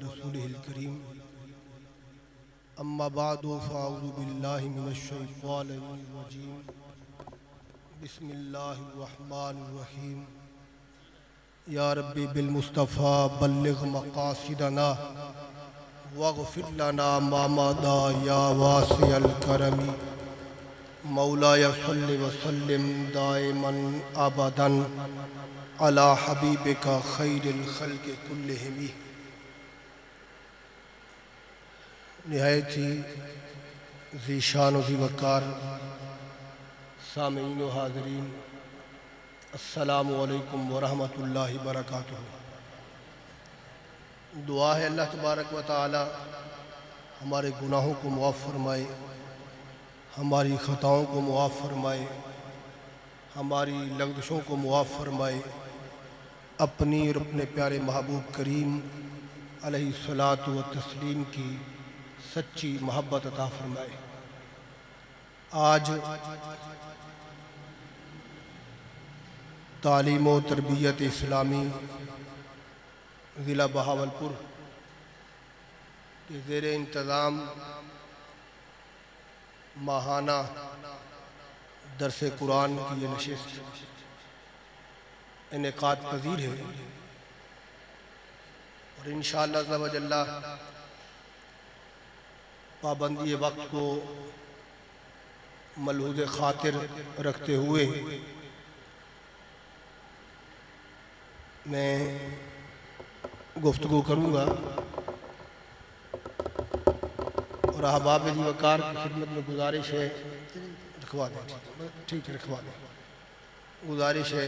رسوله الكريم أما بعد فأعوذ بالله من الشيطان الرجيم بسم الله الرحمن الرحيم يا ربي بالمصطفى بلغ مقاصدنا واغفر لنا ما مضى يا واسع الكرم مولاي صل وسلم دائما أبدا على حبيبك خير الخلق كلهم. نہایت ہی ذی شان و ذی وقار سامعین و حاضرین، السلام علیکم ورحمۃ اللہ وبرکاتہ۔ دعا ہے اللہ تبارک و تعالی ہمارے گناہوں کو معاف فرمائے، ہماری خطاؤں کو معاف فرمائے، ہماری لغزشوں کو معاف فرمائے، اپنی اور اپنے پیارے محبوب کریم علیہ الصلاۃ والتسلیم کی سچی محبت عطا فرمائے۔ آج تعلیم و تربیت اسلامی ضلع بہاولپور کے زیر انتظام ماہانہ درس قرآن کی یہ نشست انعقاد پذیر ہے، اور انشاءاللہ عز و جل پابندی وقت کو ملحوظ خاطر رکھتے ہوئے میں گفتگو کروں گا، اور احباب ذی وقار کی خدمت میں گزارش ہے، رکھوا دیں، ٹھیک ہے رکھوا دیں، گزارش ہے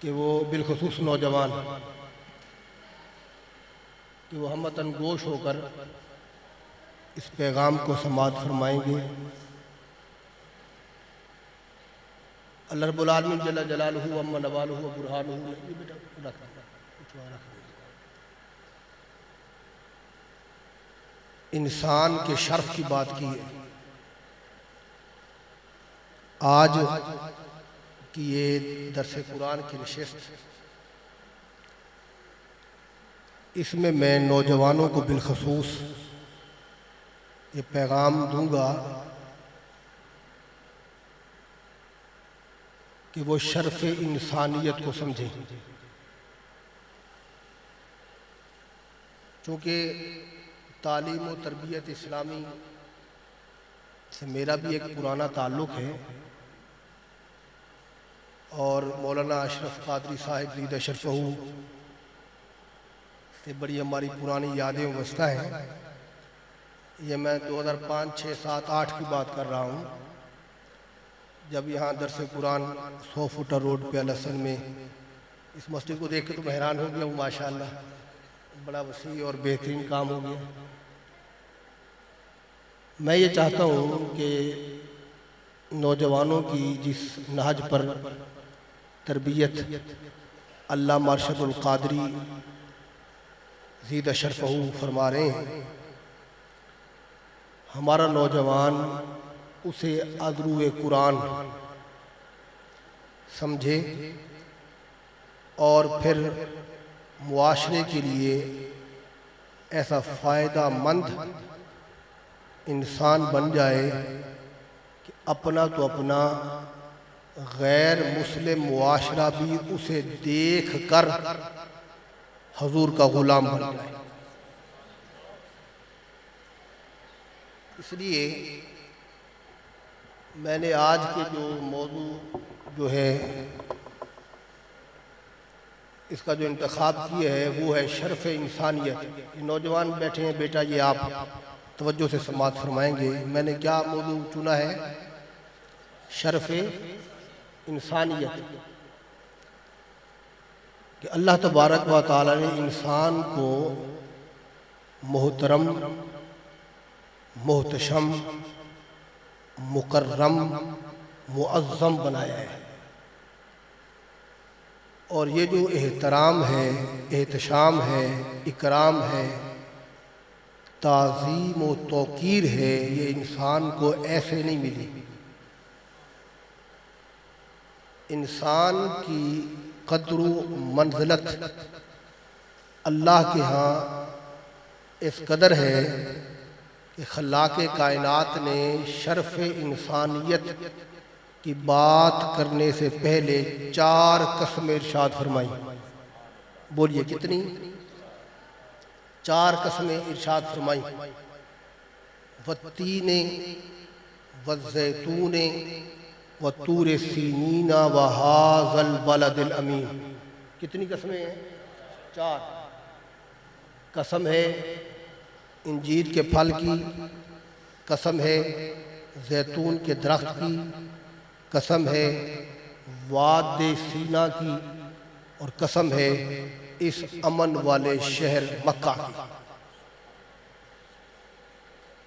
کہ وہ بالخصوص نوجوان کہ وہ ہمتاً گوش ہو کر اس پیغام کو سماعت فرمائیں گے۔ اللہ رب العالمین جل جلالہ و عم نوالہ و برہانہ انسان کے شرف کی بات کی ہے۔ آج کی یہ درس قرآن کی نشست، اس میں میں نوجوانوں کو بالخصوص یہ پیغام دوں گا کہ وہ شرف انسانیت کو سمجھیں، چونکہ تعلیم و تربیت اسلامی سے میرا بھی ایک پرانا تعلق ہے، اور مولانا اشرف قادری صاحب زیدہ شرفہ سے بڑی ہماری پرانی یادیں وابستہ ہیں۔ یہ میں 2005، 6، 7، 8 کی بات کر رہا ہوں، جب یہاں درس قرآن 100 فٹر روڈ پہ الحسن میں اس مسجد کو دیکھ کے تو میں حیران ہو گیا ہوں، ماشاءاللہ بڑا وسیع اور بہترین کام ہو گیا۔ میں یہ چاہتا ہوں کہ نوجوانوں کی جس نہج پر تربیت علامہ ارشد القادری زیدہ شرفہ فرما رہے ہیں، ہمارا نوجوان اسے ادرو قرآن سمجھے، اور پھر معاشرے کے لیے ایسا فائدہ مند انسان بن جائے کہ اپنا تو اپنا، غیر مسلم معاشرہ بھی اسے دیکھ کر حضور کا غلام بن جائے۔ اس لیے میں نے آج کے جو موضوع جو ہے اس کا جو انتخاب کیا ہے وہ ہے شرف انسانیت۔ یہ نوجوان بیٹھے ہیں، بیٹا یہ آپ توجہ سے سماعت فرمائیں گے۔ میں نے کیا موضوع چنا ہے؟ شرف انسانیت، کہ اللہ تبارک و تعالی نے انسان کو محترم، محتشم، مکرم، معظم بنایا ہے، اور یہ جو احترام ہے، احتشام ہے، اکرام ہے، تعظیم و توقیر ہے، یہ انسان کو ایسے نہیں ملی۔ انسان کی قدر و منزلت اللہ کے ہاں اس قدر ہے کہ خلاق کائنات نے شرف انسانیت کی بات کرنے سے پہلے 4 قسمیں ارشاد فرمائی. بولیے کتنی؟ 4 قسمیں ارشاد فرمائی. والتین والزیتون وطور سینین وہذا البلد الامین. کتنی قسمیں ہیں؟ 4. قسم ہے انجیر کے پھل کی، قسم ہے زیتون کے درخت کی، قسم ہے واد سینا کی، اور قسم ہے اس امن والے شہر مکہ کی.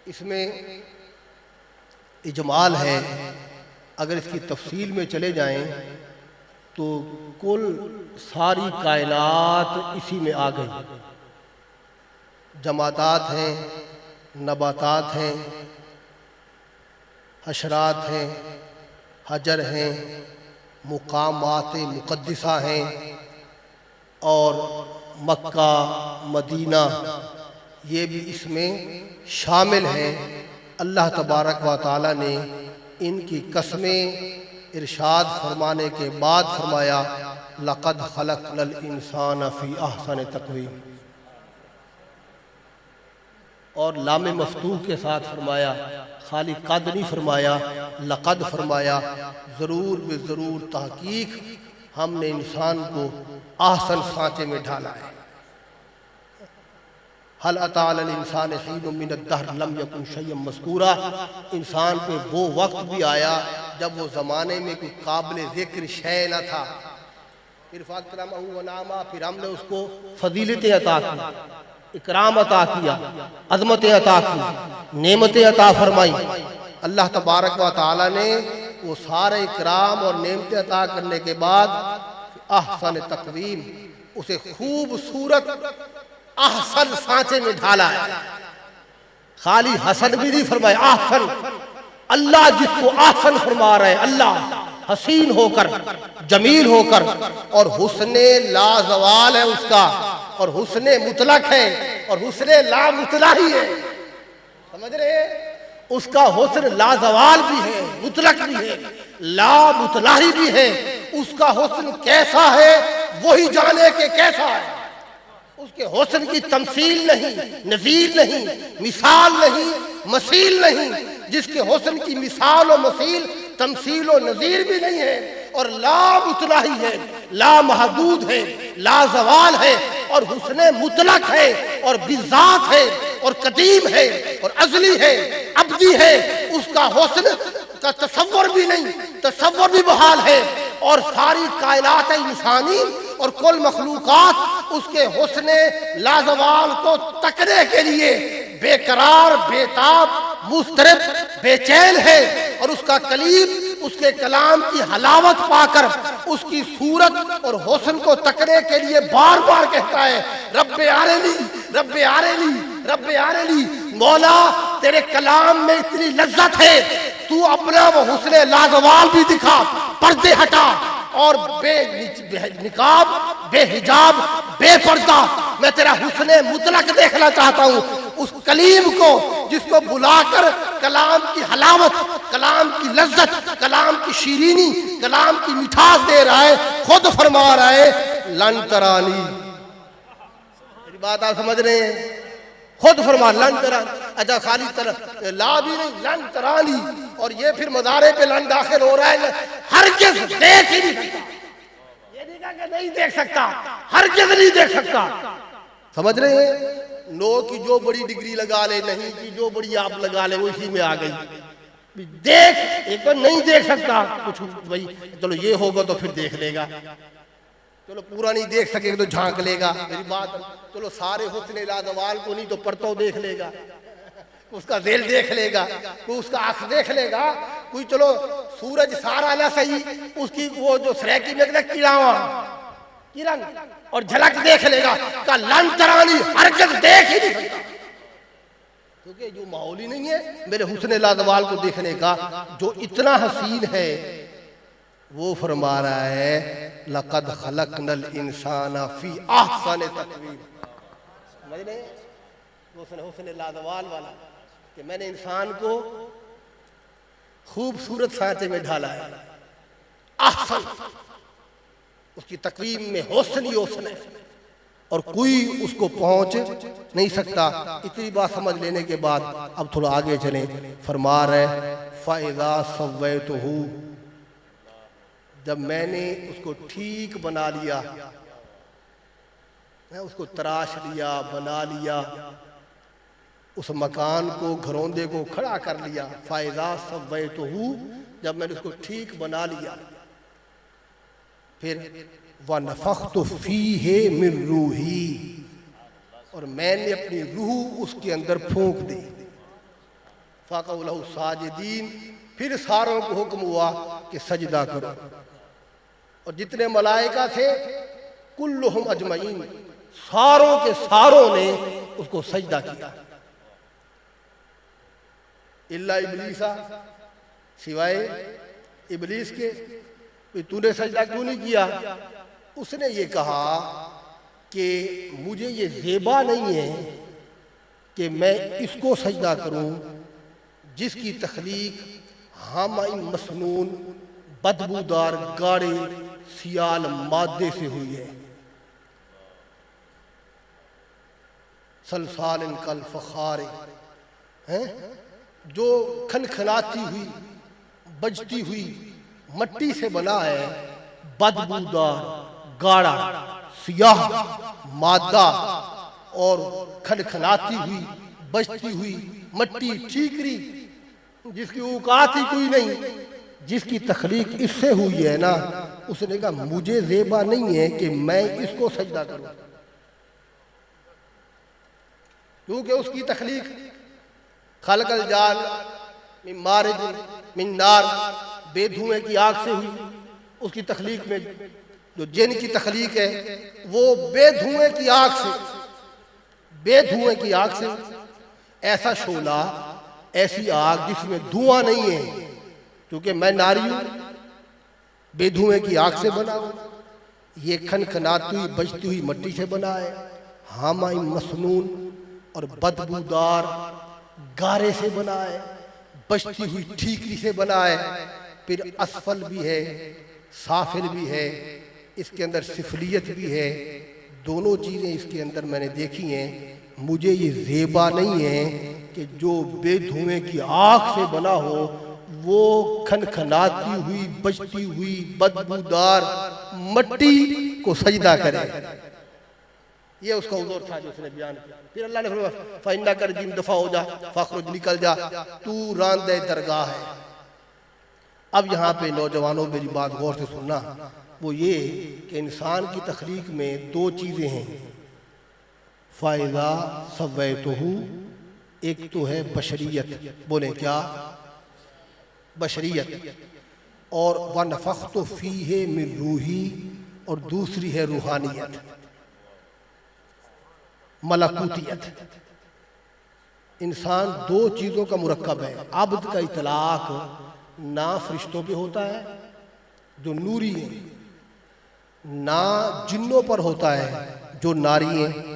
اس میں اجمال ہے. اگر اس کی تفصیل میں چلے جائیں تو کل ساری کائنات اسی میں آ گئی. جمادات ہیں، نباتات ہیں، حشرات ہیں، حجر ہیں، مقامات مقدسہ ہیں، اور مکہ مدینہ یہ بھی اس میں شامل ہیں. اللہ تبارک و تعالی نے ان کی قسمیں ارشاد فرمانے کے بعد فرمایا لَقَدْ خَلَقْنَا الْإِنسَانَ فِي أَحْسَنِ تَقْوِيمٍ، اور لام مفتوح کے ساتھ فرمایا، خالی قد نہیں فرمایا، لقد فرمایا. ضرور بے ضرور تحقیق ہم نے انسان کو احسن سانچے میں ڈھالا ہے. هل اتى على الانسان حين من الدهر لم يكن شيئا مذكورا. انسان پہ وہ وقت بھی آیا جب وہ زمانے میں کوئی قابل ذکر شے نہ تھا. پھر فاکرمہ ونعما، پھر ہم نے اس کو فضیلتیں عطا کی، اکرام عطا کیا، عظمتیں عطا کی، نعمتیں عطا فرمائی. اللہ تبارک و تعالی نے وہ سارے اکرام اور نعمتیں عطا کرنے کے بعد احسن تقویم، اسے خوبصورت احسن سانچے میں ڈھالا ہے. خالی حسن بھی نہیں فرمایا، احسن. اللہ جس کو احسن فرما رہے ہیں، اللہ حسین ہو کر، جمیل ہو کر، اور حسن لازوال ہے اس کا، اور حسن مطلق ہے، اور حسن لا مطلعی ہے. سمجھ رہے ہیں؟ اس کا حسن لازوال بھی ہے، مطلق بھی ہے، لا مطلعی بھی ہے. اس کا حسن کیسا ہے وہی جانے کہ کیسا ہے. اس کے حسن کی تمثیل نہیں، نظیر نہیں، مثال نہیں، مثیل نہیں. جس کے حسن کی مثال و مثیل، تمثیل و نظیر بھی نہیں ہے، اور لا مطلعی ہے، لا محدود ہے، لا زوال ہے، اور حسن مطلق ہے، اور بذات ہے، اور قدیم ہے، اور ازلی ہے، ابدی ہے. اس کا حسن کا تصور بھی نہیں، تصور بھی محال ہے. اور ساری کائنات انسانی اور کل مخلوقات اس کے حسن لازوال کو تکنے کے لیے بے قرار، بے تاب، مضطرب، بے چین ہے. اور اس کا کلیم اس کے کلام کی حلاوت پا کر اس کی صورت اور حسن کو تکنے کے لیے بار بار کہتا ہے رب ارنی، رب ارنی، رب ارنی. مولا تیرے کلام میں اتنی لذت ہے، تو اپنا وہ حسن لازوال بھی دکھا. پردے ہٹا اور بے نقاب، بے حجاب، بے پردہ میں تیرا حسن مطلق دیکھنا چاہتا ہوں. اس کلیم کو جس کو بلا کر کلام کی حلاوت، کلام کی لذت، کلام کی شیرینی، کلام کی مٹھاس دے رہا ہے، خود فرما رہا ہے لن ترانی. میری بات آپ سمجھ رہے ہیں؟ خود فرما لن ترانی. اچھا خالی لا بھی نہیں، لن ترانی. اور یہ پھر مدارے پہ لن داخل ہو رہا ہے، ہرگز دیکھ ہی نہیں سکتا. یہ نہیں کہا کہ نہیں دیکھ سکتا، ہرگز نہیں دیکھ سکتا. سمجھ رہے ہیں؟ نو کی جو بڑی ڈگری لگا لے، نہیں کی جو بڑی آپ لگا لے، وہ اسی میں آ گئی. دیکھ ایک بار نہیں دیکھ سکتا کچھ بھائی، چلو یہ ہوگا تو پھر دیکھ لے گا، چلو پورا نہیں دیکھ سکے تو جھانک لے گا. میری بات، چلو سارے حسن لازوال کو نہیں تو پرتو دیکھ لے گا، اس کا ذیل دیکھ لے گا، کوئی اس کا عکس دیکھ لے گا، کوئی چلو سورج سارا نہ صحیح، اس کی وہ جو سریکی میں کرن اور جھلک دیکھ لے گا. کہ لن ترانی، ہرگز دیکھ ہی نہیں سکتا، کیونکہ جو ماحول ہی نہیں ہے میرے حسن لازوال کو دیکھنے کا. جو اتنا حسین ہے وہ فرما رہا ہے لقد خلقنا الانسان فی احسن تقویم. سمجھ رہے ہیں؟ حسن لازوال والا کہ میں نے انسان کو خوبصورت سانچے میں ڈھالا ہے، احسن، اس کی تقویم میں حسن ہی حسن ہے اور کوئی اس کو پہنچ نہیں سکتا۔ اتنی بات سمجھ لینے کے بعد اب تھوڑا آگے چلیں، فرما رہے فَإِذَا سَوَّيْتُهُ، جب میں نے اس کو ٹھیک بنا لیا، اس کو تراش لیا، بنا لیا، اس مکان کو، گھروندے کو کھڑا کر لیا، فَإِذَا سَوَّيْتُهُ، جب میں نے اس کو ٹھیک بنا لیا، پھر وَنَفَخْتُ فِيهِ مِن رُوحِي، اور میں نے اپنی روح اس کے اندر پھونک دی، فَقَعُوا لَهُ سَاجِدِينَ، پھر ساروں کو حکم ہوا کہ سجدہ کرو، اور جتنے ملائکہ تھے کلہم اجمعین، ساروں کے ساروں نے اس کو سجدہ کیا، الا ابلیسا، سوائے ابلیس کے، تو نے سجدہ کیوں نہیں کیا؟ اس نے یہ کہا کہ مجھے یہ زیبا نہیں ہے کہ میں اس کو سجدہ کروں جس کی تخلیق ہامائی مسنون، بدبودار، گاڑے، سیال مادے سے ہوئی ہے، سلسال کالفخار، جو کھنکھناتی ہوئی، بجتی ہوئی مٹی سے بنا ہے، بدبودار، گاڑا، سیاہ مادہ اور کھنکھناتی ہوئی، بجتی ہوئی مٹی، ٹھیکری، جس کی اوقات ہی کوئی نہیں، جس کی تخلیق اس سے ہوئی ہے نا، اس نے کہا مجھے زیبا نہیں ہے کہ میں اس کو سجدہ کروں، کیونکہ اس کی تخلیق خلق الجان من مارج من نار، بے دھوئیں کی آگ سے ہوئی، اس کی تخلیق میں جو جن کی تخلیق ہے وہ بے دھوئیں کی آگ سے، بے دھوئیں کی آگ سے، ایسا شعلہ، ایسی آگ جس میں دھواں نہیں ہے، کیونکہ میں ناری ہوں، بے دھوئیں کی آگ سے بنا ہوں، یہ کھنکھناتی ہوئی بجتی ہوئی مٹی سے بنا ہے، ہامائی مسنون اور بدبودار گارے سے بنا ہے، بجتی ہوئی ٹھیکری سے بنا ہے، پھر اسفل بھی ہے، سافل بھی ہے، اس کے اندر سفلیت بھی ہے، دونوں چیزیں اس کے اندر میں نے دیکھی ہیں، مجھے یہ زیبا نہیں ہے کہ جو بے دھوئیں کی آگ سے بنا ہو وہ کھنکھناتی ہوئی، بجتی ہوئی، بدبودار مٹی کو سجدہ کرے، یہ اس کا حضور تھا جو اس نے بیان کیا۔ پھر اللہ نے فرمایا فَإِنَّكَ رَجِيمٌ، دفع ہو جا، فَاخْرُجْ، نکل جا، تو راندہ درگاہ ہے۔ اب یہاں پہ نوجوانوں میری بات غور سے سننا، وہ یہ کہ انسان کی تخلیق میں دو چیزیں ہیں، فَإِذَا سَوَّيْتُهُ، ایک تو ہے بشریت، بولیں کیا؟ بشریت، اور وَنَفَخْتُ فِيهِ مِن رُوحِي، اور دوسری ہے روحانیت، ملکوتیت۔ انسان دو چیزوں کا مرکب ہے، عبد کا اطلاق نہ فرشتوں پہ ہوتا ہے جو نوری ہیں، نہ جنوں پر ہوتا ہے جو ناری ہیں،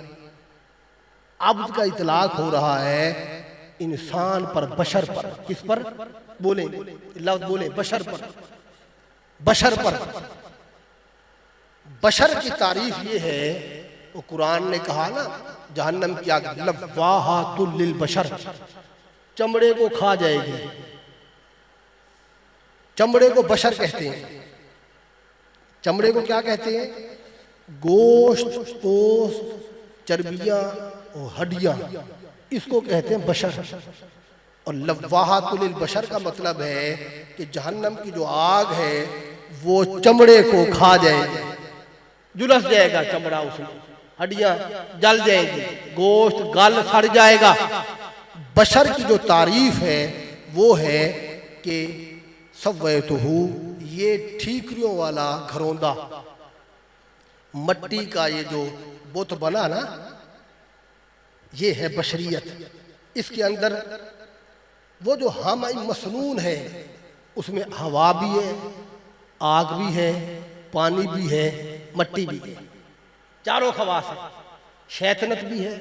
عبد کا اطلاق ہو رہا ہے انسان پر، بشر پر۔ کس پر؟ بولیں لفظ بولیں، بشر پر، بشر پر۔ بشر کی تعریف یہ ہے، وہ قرآن نے کہا نا جہنم کی آگ لواحۃ للبشر، چمڑے کو کھا جائے گی، چمڑے کو بشر کہتے ہیں۔ چمڑے کو کیا کہتے ہیں؟ گوشت، پوست، چربیاں اور ہڈیاں، اس کو کہتے ہیں بشر۔ اور لواحۃ للبشر کا مطلب ہے کہ جہنم کی جو آگ ہے وہ چمڑے کو کھا جائے گی، جلس جائے گا چمڑا، اس میں ہڈیاں جل جائیں گی، گوشت گل سڑ جائے گا۔ بشر کی جو تعریف ہے وہ ہے کہ سویتہ، یہ ٹھیکریوں والا گھروندہ، مٹی کا یہ جو بت بنا نا، یہ ہے بشریت۔ اس کے اندر وہ جو ہامائی مسنون ہے، اس میں ہوا بھی ہے، آگ بھی ہے، پانی بھی ہے، مٹی بھی ہے، چاروں خواص ہیں۔ شیطنت بھی ہے،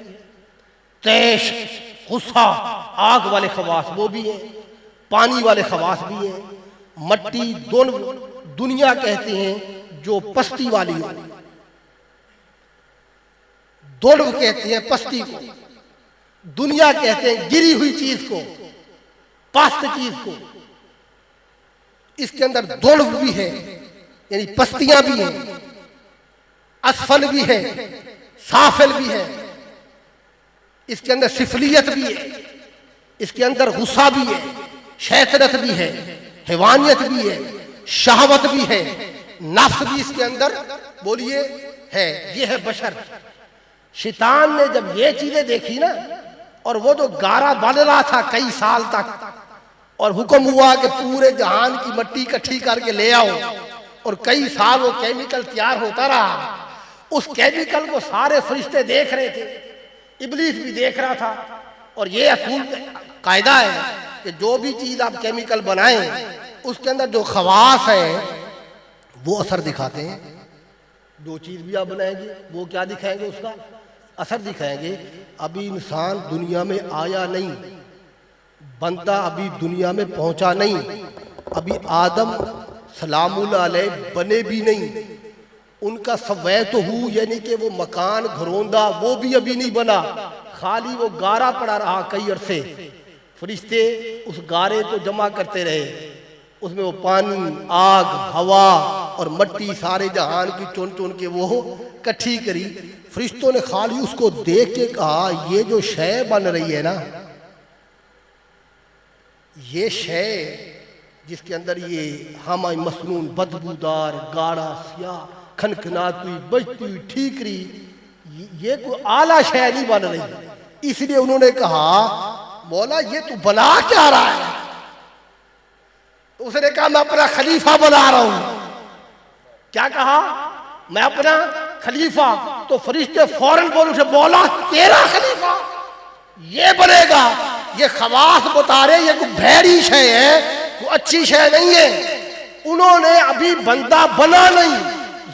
تیش، غصہ، آگ والے خواص وہ بھی ہیں، پانی والے خواص بھی ہیں، مٹی دونوں دنیا کہتے ہیں جو پستی والی ہو، دونوں کہتے ہیں پستی کو، دنیا کہتے ہیں گری ہوئی چیز کو، پست چیز کو۔ اس کے اندر دونوں بھی ہے، یعنی پستیاں بھی ہیں، اسفل بھی ہے، سافل بھی ہے، اس کے اندر سفلیت بھی ہے، اس کے اندر غصہ بھی ہے، شیطنت بھی ہے، حیوانیت بھی ہے، شہوت بھی ہے، نفس بھی اس کے اندر بولیے ہے۔ یہ ہے بشر۔ شیطان نے جب یہ چیزیں دیکھی نا، اور وہ جو گارا بن رہا تھا کئی سال تک، اور حکم ہوا کہ پورے جہان کی مٹی اکٹھی کر کے لے آؤ، اور کئی سال وہ کیمیکل تیار ہوتا رہا، اس کیمیکل کو سارے فرشتے دیکھ رہے تھے، ابلیس بھی دیکھ رہا تھا۔ اور یہ اصول قاعدہ ہے کہ جو بھی چیز آپ کیمیکل بنائیں اس کے اندر جو خواص ہیں وہ اثر دکھاتے ہیں۔ جو چیز بھی آپ بنائیں گے وہ کیا دکھائیں گے؟ اس کا اثر دکھائیں گے۔ ابھی انسان دنیا میں آیا نہیں، بندہ ابھی دنیا میں پہنچا نہیں، ابھی آدم سلام اللہ علیہ بنے بھی نہیں، ان کا سویت ہو یعنی کہ وہ مکان گھروندہ وہ بھی ابھی نہیں بنا، خالی وہ گارا پڑا رہا کئی عرصے۔ فرشتے اس گارے کو جمع کرتے رہے، اس میں وہ پانی، آگ، ہوا اور مٹی سارے جہان کی چن چن کے وہ کٹھی کری۔ فرشتوں نے خالی اس کو دیکھ کے کہا یہ جو شے بن رہی ہے نا، یہ شے جس کے اندر یہ ہمہ مسنون بدبودار گاڑا سیاہ کھنکھناتی ہوئی بجتی ہوئی ٹھیکری، یہ کوئی اعلیٰ شے نہیں بن رہی۔ اس لیے انہوں نے کہا مولا یہ تو بنا کیا رہا ہے؟ تو اس نے کہا میں اپنا خلیفہ بنا رہا ہوں۔ کیا کہا؟ میں اپنا خلیفہ۔ تو فرشتے فوراً بولے تھے مولا تیرا خلیفہ یہ بنے گا؟ یہ خواص بتا رہے یہ کوئی بھیڑی شے ہے، کوئی اچھی شے نہیں ہے۔ انہوں نے ابھی بندہ بنا نہیں،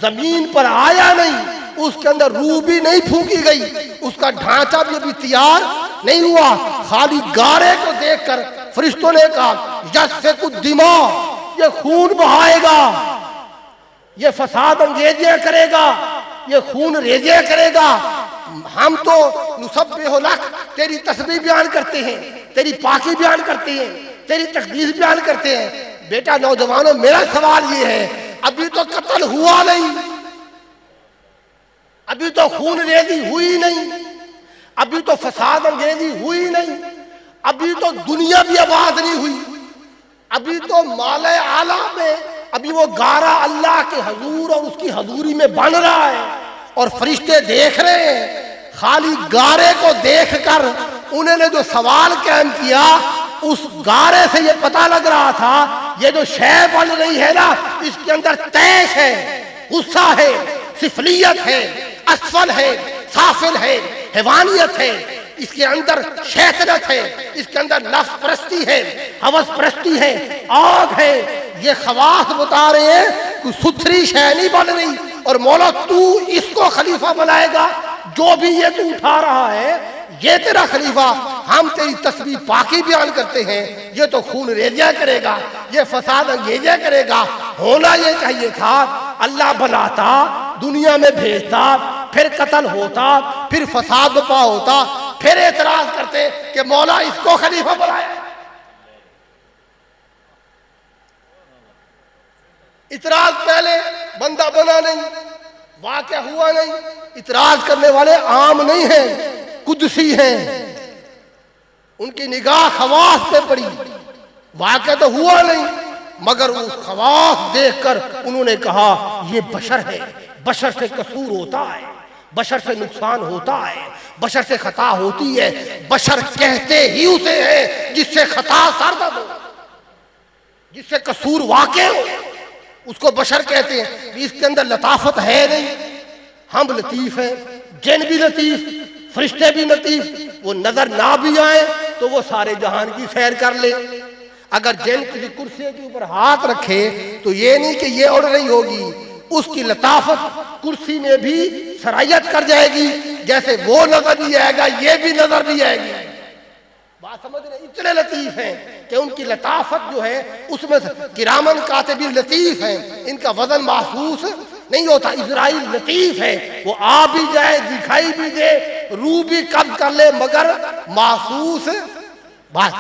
زمین پر آیا نہیں، اس کے اندر روح بھی نہیں پھونکی گئی، اس کا ڈھانچہ بھی ابھی تیار نہیں ہوا۔ خالی گارے کو دیکھ کر فرشتوں نے کہا یسفک الدماء، یہ خون بہائے گا، یہ فساد انگیزیاں کرے گا، یہ خون ریزیاں کرے گا۔ ہم تو نسبح لک، تیری تسبیح بیان کرتے ہیں، تیری پاکی بیان کرتے ہیں، تیری تقدیس بیان کرتے ہیں۔ بیٹا نوجوانوں میرا سوال یہ ہے ابھی تو قتل ہوا نہیں، ابھی تو خون ریزی ہوئی نہیں، ابھی تو فساد انگیزی ہوئی نہیں، ابھی تو دنیا بھی آباد نہیں ہوئی، ابھی تو مال اعلیٰ میں ابھی وہ گارا اللہ کے حضور اور اس کی حضوری میں بن رہا ہے، اور فرشتے دیکھ رہے ہیں۔ خالی گارے کو دیکھ کر انہوں نے جو سوال قائم کیا، اس گارے سے یہ پتہ لگ رہا تھا یہ جو شے بن رہی ہے نا اس کے اندر تیش ہے، غصہ ہے، سفلیت ہے، اسفل ہے، سافل ہے، حیوانیت ہے، اس کے اندر شیطنت ہے، اس کے اندر نفس پرستی ہے، ہوس پرستی ہے، آگ ہے۔ یہ خواص بتا رہے ہیں کوئی ستھری شے نہیں بن رہی، اور مولا تو اس کو خلیفہ بنائے گا، جو بھی یہ تو اٹھا رہا ہے یہ تیرا خلیفہ۔ ہم تیری تسبیح پاکی بیان کرتے ہیں، یہ تو خون ریزیاں کرے گا، یہ فساد انگیزیاں کرے گا۔ ہونا یہ چاہیے تھا اللہ بناتا، دنیا میں بھیجتا، پھر قتل ہوتا، پھر فساد بپا ہوتا، پھر اعتراض کرتے کہ مولا اس کو خلیفہ بنایا۔ اعتراض پہلے بندہ بنا نہیں، واقعہ ہوا نہیں، اعتراض کرنے والے عام نہیں ہیں، قدسی ہیں، ان کی نگاہ خواص پہ پڑی، واقعہ تو ہوا نہیں، مگر اس خواص دیکھ کر انہوں نے کہا یہ بشر ہے، بشر سے قصور ہوتا ہے، بشر سے نقصان ہوتا ہے، بشر سے خطا ہوتی ہے۔ بشر کہتے ہی اسے ہے جس سے خطا سرزد ہو، جس سے قصور واقع ہو، اس کو بشر کہتے ہیں۔ اس کے اندر لطافت ہے نہیں، ہم لطیف ہیں، جن بھی لطیف، فرشتے بھی لطیف، وہ نظر نہ بھی آئے تو وہ سارے جہان کی سیر کر لے۔ اگر جن کسی کرسی کے اوپر ہاتھ رکھے تو یہ نہیں کہ یہ اڑ رہی ہوگی، اس کی لطافت کرسی میں بھی سرایت کر جائے گی، جیسے وہ نظر نہیں آئے گا یہ بھی نظر نہیں آئے گی. بات سمجھ رہے ہیں؟ اتنے لطیف ہیں کہ ان کی لطافت جو ہے اس میں کرامن کاتبین لطیف ہیں، ان کا وزن محسوس نہیں ہوتا. اسرائیل لطیف ہے، وہ آ بھی جائے، دکھائی بھی دے، روح بھی قبض کر لے، مگر محسوس. بات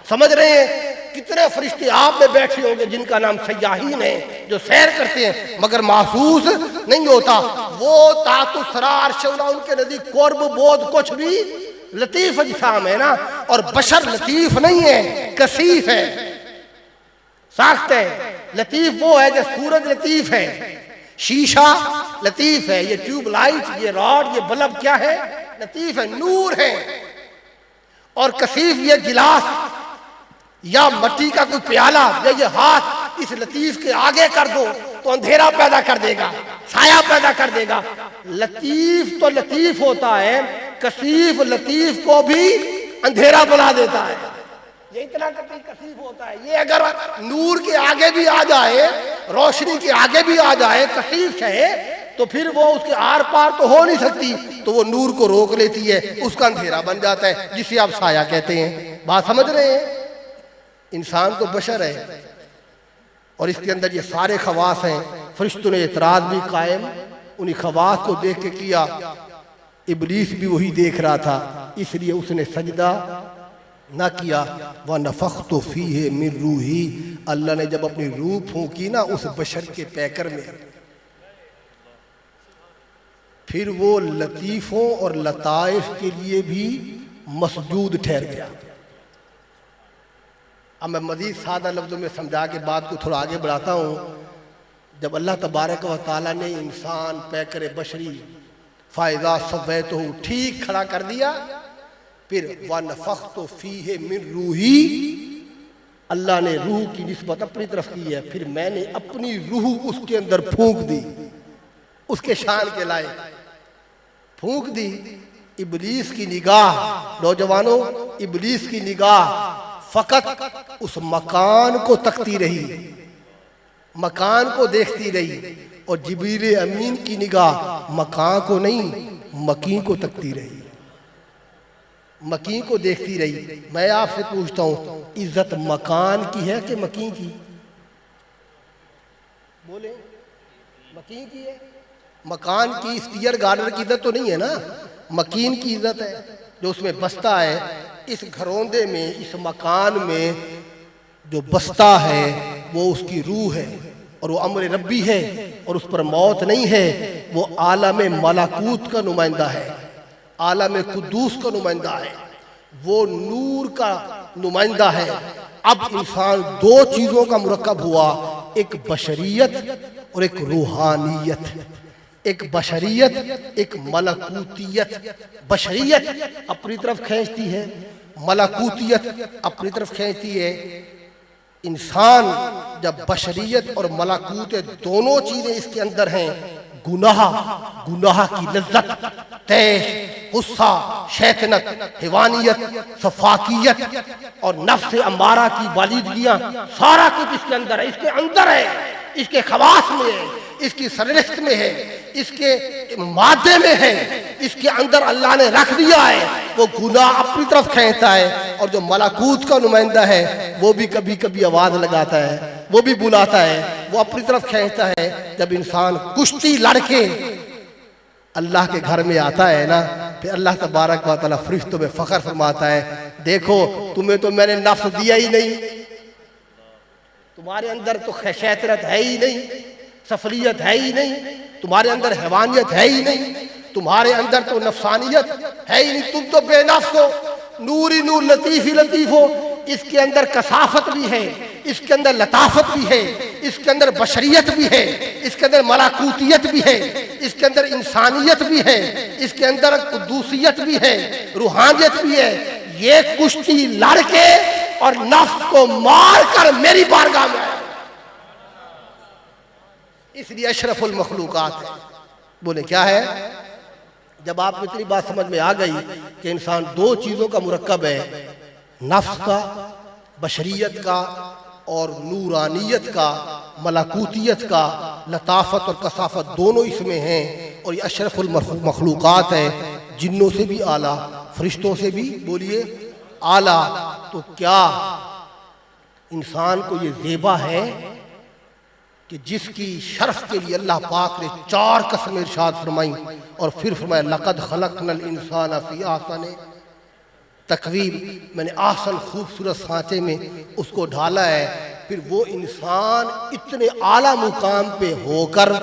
سمجھ رہے ہیں؟ کتنے فرشتے آپ میں بیٹھے ہوں گے جن کا نام سیاحین ہے، جو سیر کرتے ہیں مگر محسوس نہیں ہوتا. وہ تحت الثری عرش اولا، ان کے نزدیک قرب بود کچھ بھی لطیف اجسام ہے نا. اور بشر لطیف نہیں ہے، کثیف ہے، ساخت ہے. لطیف وہ ہے جو سورج لطیف ہے، شیشہ لطیف ہے، یہ ٹیوب لائٹ، یہ راڈ، یہ بلب کیا ہے؟ لطیف ہے، نور ہے. اور کثیف یہ گلاس یا مٹی کا کوئی پیالہ یا یہ ہاتھ اس لطیف کے آگے کر دو تو اندھیرا پیدا کر دے گا، سایہ پیدا کر دے گا. لطیف تو لطیف ہوتا ہے، کثیف لطیف کو بھی اندھیرا بنا دیتا ہے. یہ اتنا کثیف ہوتا ہے. یہ اگر نور کے آگے بھی آ جائے، روشنی کے آگے بھی آ جائے، کثیف ہے، تو پھر وہ اس کے آر پار تو ہو نہیں سکتی، تو وہ نور کو روک لیتی ہے، اس کا اندھیرا بن جاتا ہے، جسے آپ سایہ کہتے ہیں. بات سمجھ رہے ہیں؟ انسان تو بشر ہے اور اس کے اندر یہ سارے خواص ہیں. فرشتوں نے اعتراض بھی قائم انہی خواص کو دیکھ کے کیا. ابلیس بھی وہی دیکھ رہا تھا، اس لیے اس نے سجدہ نہ کیا. وَنَفَخْتُ فِيهِ مِن رُوحِي، اللہ نے جب اپنی روح پھونکی نا اس بشر کے پیکر میں، پھر وہ لطیفوں اور لطائف کے لیے بھی مسجود ٹھہر گیا. اب میں مزید سادہ لفظوں میں سمجھا کے بات کو تھوڑا آگے بڑھاتا ہوں. جب اللہ تبارک و تعالیٰ نے انسان پیکر بشری فائدہ سویتہ ٹھیک کھڑا کر دیا، پھر وَنَفَخْتُ فِيهِ مِن رُوحِي، اللہ نے روح کی نسبت اپنی طرف کی ہے، پھر میں نے اپنی روح اس کے اندر پھونک دی، اس کے شان کے لائق پھونک دی. ابلیس کی نگاہ، نوجوانوں، ابلیس کی نگاہ فقط اس مکان کو تکتی رہی، مکان کو دیکھتی رہی، اور جبریل امین کی نگاہ مکان کو نہیں مکین کو تکتی رہی، مکین کو دیکھتی رہی. میں آپ سے پوچھتا ہوں، عزت مکان کی ہے کہ مکین کی؟ بولیں، مکین کی ہے؟ مکان کی اسٹیئر گارڈر کی عزت تو نہیں ہے نا، مکین کی عزت ہے جو اس میں بستا ہے. اس گھروندے میں، اس مکان میں جو بستا ہے وہ اس کی روح ہے، اور وہ امر ربی ہے، اور اس پر موت نہیں ہے. وہ عالم ملکوت کا نمائندہ ہے، عالم قدوس کا نمائندہ ہے، وہ نور کا نمائندہ ہے. اب انسان دو چیزوں کا مرکب ہوا، ایک بشریت اور ایک روحانیت. ایک بشریت، ایک ملکوتیت. بشریت اپنی طرف کھینچتی ہے، ملکوتیت اپنی طرف کھینچتی ہے. انسان جب بشریت اور ملکوت دونوں چیزیں اس کے اندر ہیں، گناہ کی لذت، تیش، غصہ، شیطنت، حیوانیت، صفاکیت اور نفس امارہ کی بالیدگیاں، سارا کچھ اس کے اندر ہے. اس کے اندر ہے، اس کے خواص میں ہے، اس کی سرنشت میں ہے، اس کے مادے میں ہے، اس کے اندر اللہ نے رکھ دیا ہے. وہ گناہ اپنی طرف کھینچتا ہے، اور جو ملکوت کا نمائندہ ہے وہ بھی کبھی کبھی آواز لگاتا ہے، وہ بھی بلاتا ہے، وہ اپنی طرف کھینچتا ہے. جب انسان کشتی لڑ کے اللہ کے گھر میں آتا ہے نا، پھر اللہ تبارک و تعالیٰ فرشتوں میں فخر فرماتا ہے، دیکھو تمہیں تو میں نے نفس دیا ہی نہیں، تمہارے اندر تو شیطنت ہے ہی نہیں، سفلیت ہے ہی نہیں، تمہارے اندر حیوانیت ہے ہی نہیں، تمہارے اندر تو نفسانیت ہے ہی نہیں، تم تو بے نفس ہو، نور ہی نور، لطیف ہی لطیف ہو. اس کے اندر کثافت بھی ہے، اس کے اندر لطافت بھی ہے، اس کے اندر بشریت بھی ہے، اس کے اندر ملکوتیت بھی ہے، اس کے اندر انسانیت بھی ہے، اس کے اندر قدوسیت بھی ہے، روحانیت بھی ہے. یہ کشتی لڑ کے اور نفس کو مار کر میری بارگاہ میں آیا، اس لیے اشرف المخلوقات ہے. بولے کیا ہے؟ جب آپ کو اتنی بات سمجھ میں آ گئی کہ انسان دو چیزوں کا مرکب ہے، نفس کا، بشریت کا، اور نورانیت کا، ملکوتیت کا، لطافت اور کثافت دونوں اس میں ہیں، اور یہ اشرف المخلوقات ہے. جنوں سے بھی اعلیٰ، فرشتوں سے بھی بولیے اعلیٰ. تو کیا انسان کو یہ زیبا ہے کہ جس کی شرف کے لیے اللہ پاک نے 4 قسمیں ارشاد فرمائیں اور پھر فرمایا لقد خلقنا الانسان فی احسن تقویم، میں نے احسن خوبصورت سانچے میں اس کو ڈھالا ہے. پھر وہ انسان اتنے اعلیٰ مقام پہ ہو کر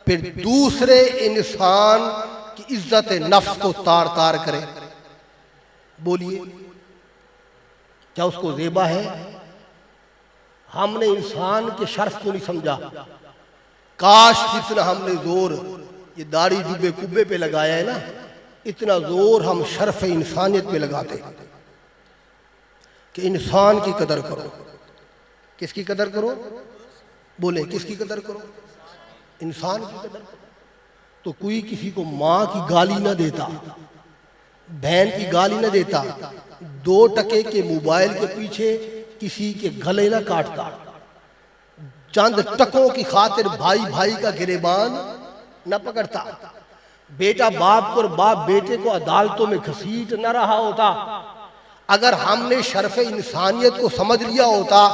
پھر دوسرے انسان کی عزت نفس کو تار تار کرے. بولیے کیا اس کو زیبا ہے؟ ہم نے انسان کے شرف کو نہیں سمجھا. کاش جتنا ہم نے زور یہ داڑھی جبے کبے پہ لگایا ہے نا، اتنا زور ہم شرف انسانیت پہ لگاتے کہ انسان کی قدر کرو. کس کی قدر کرو؟ بولے کس کی قدر کرو؟ انسان کی قدر کرو. تو کوئی کسی کو ماں کی گالی نہ دیتا، بہن کی گالی نہ دیتا، 2 ٹکے کے موبائل کے پیچھے کسی کے گلے نہ کاٹتا، چند ٹکوں کی خاطر بھائی بھائی کا گریبان نہ پکڑتا، بیٹا باپ کو اور باپ بیٹے کو عدالتوں میں گھسیٹ نہ رہا ہوتا. اگر ہم نے شرف انسانیت کو سمجھ لیا ہوتا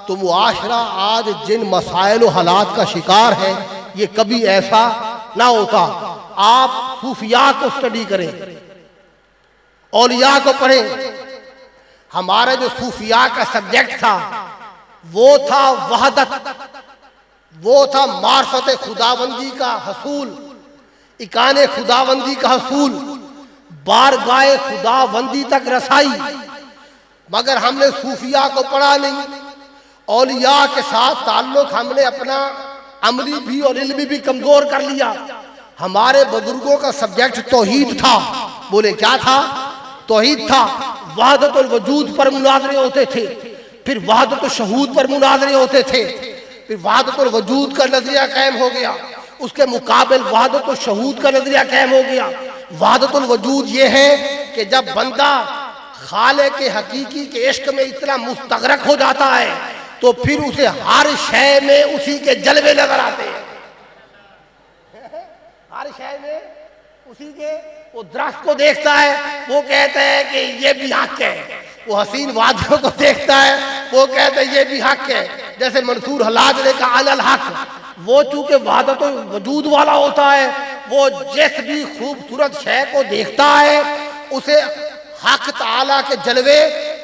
تو معاشرہ آج جن مسائل و حالات کا شکار ہے یہ کبھی ایسا نہ ہوتا. آپ صوفیاء کو سٹڈی کریں، اولیاء کو پڑھیں. ہمارا جو صوفیاء کا سبجیکٹ تھا وہ تھا وحدت، وہ تھا معرفت خداوندی کا حصول، اکان خداوندی کا حصول، بارگاہ خداوندی تک رسائی. مگر ہم نے صوفیاء کو پڑھا نہیں. اولیاء کے ساتھ تعلق ہم نے اپنا عملی بھی اور علمی بھی کمزور کر لیا. ہمارے بزرگوں کا سبجیکٹ توحید تھا. بولے کیا تھا؟ توحید تھا. وحدت الوجود پر مناظرے ہوتے تھے، پھر وحدت الشہود پر مناظرے ہوتے تھے، پھر وحدت الوجود کا نظریہ قائم ہو گیا، اس کے مقابل وحدت الشہود کا نظریہ قائم ہو گیا. وحدت الوجود یہ ہے کہ جب بندہ خالق حقیقی کے عشق میں اتنا مستغرق ہو جاتا ہے تو پھر اسے ہر شے میں اسی کے جلوے نظر آتے ہیں. ہر شے میں اسی کے، وہ درخت کو دیکھتا ہے وہ کہتا ہے کہ یہ بھی حق ہے، وہ حسین وادیوں کو دیکھتا ہے وہ کہتا ہے یہ بھی حق ہے. جیسے منصور حلاج نے کہا علی الحق، وہ چونکہ وحدت وجود والا ہوتا ہے وہ جس بھی خوبصورت شے کو دیکھتا ہے اسے حق تعالیٰ کے جلوے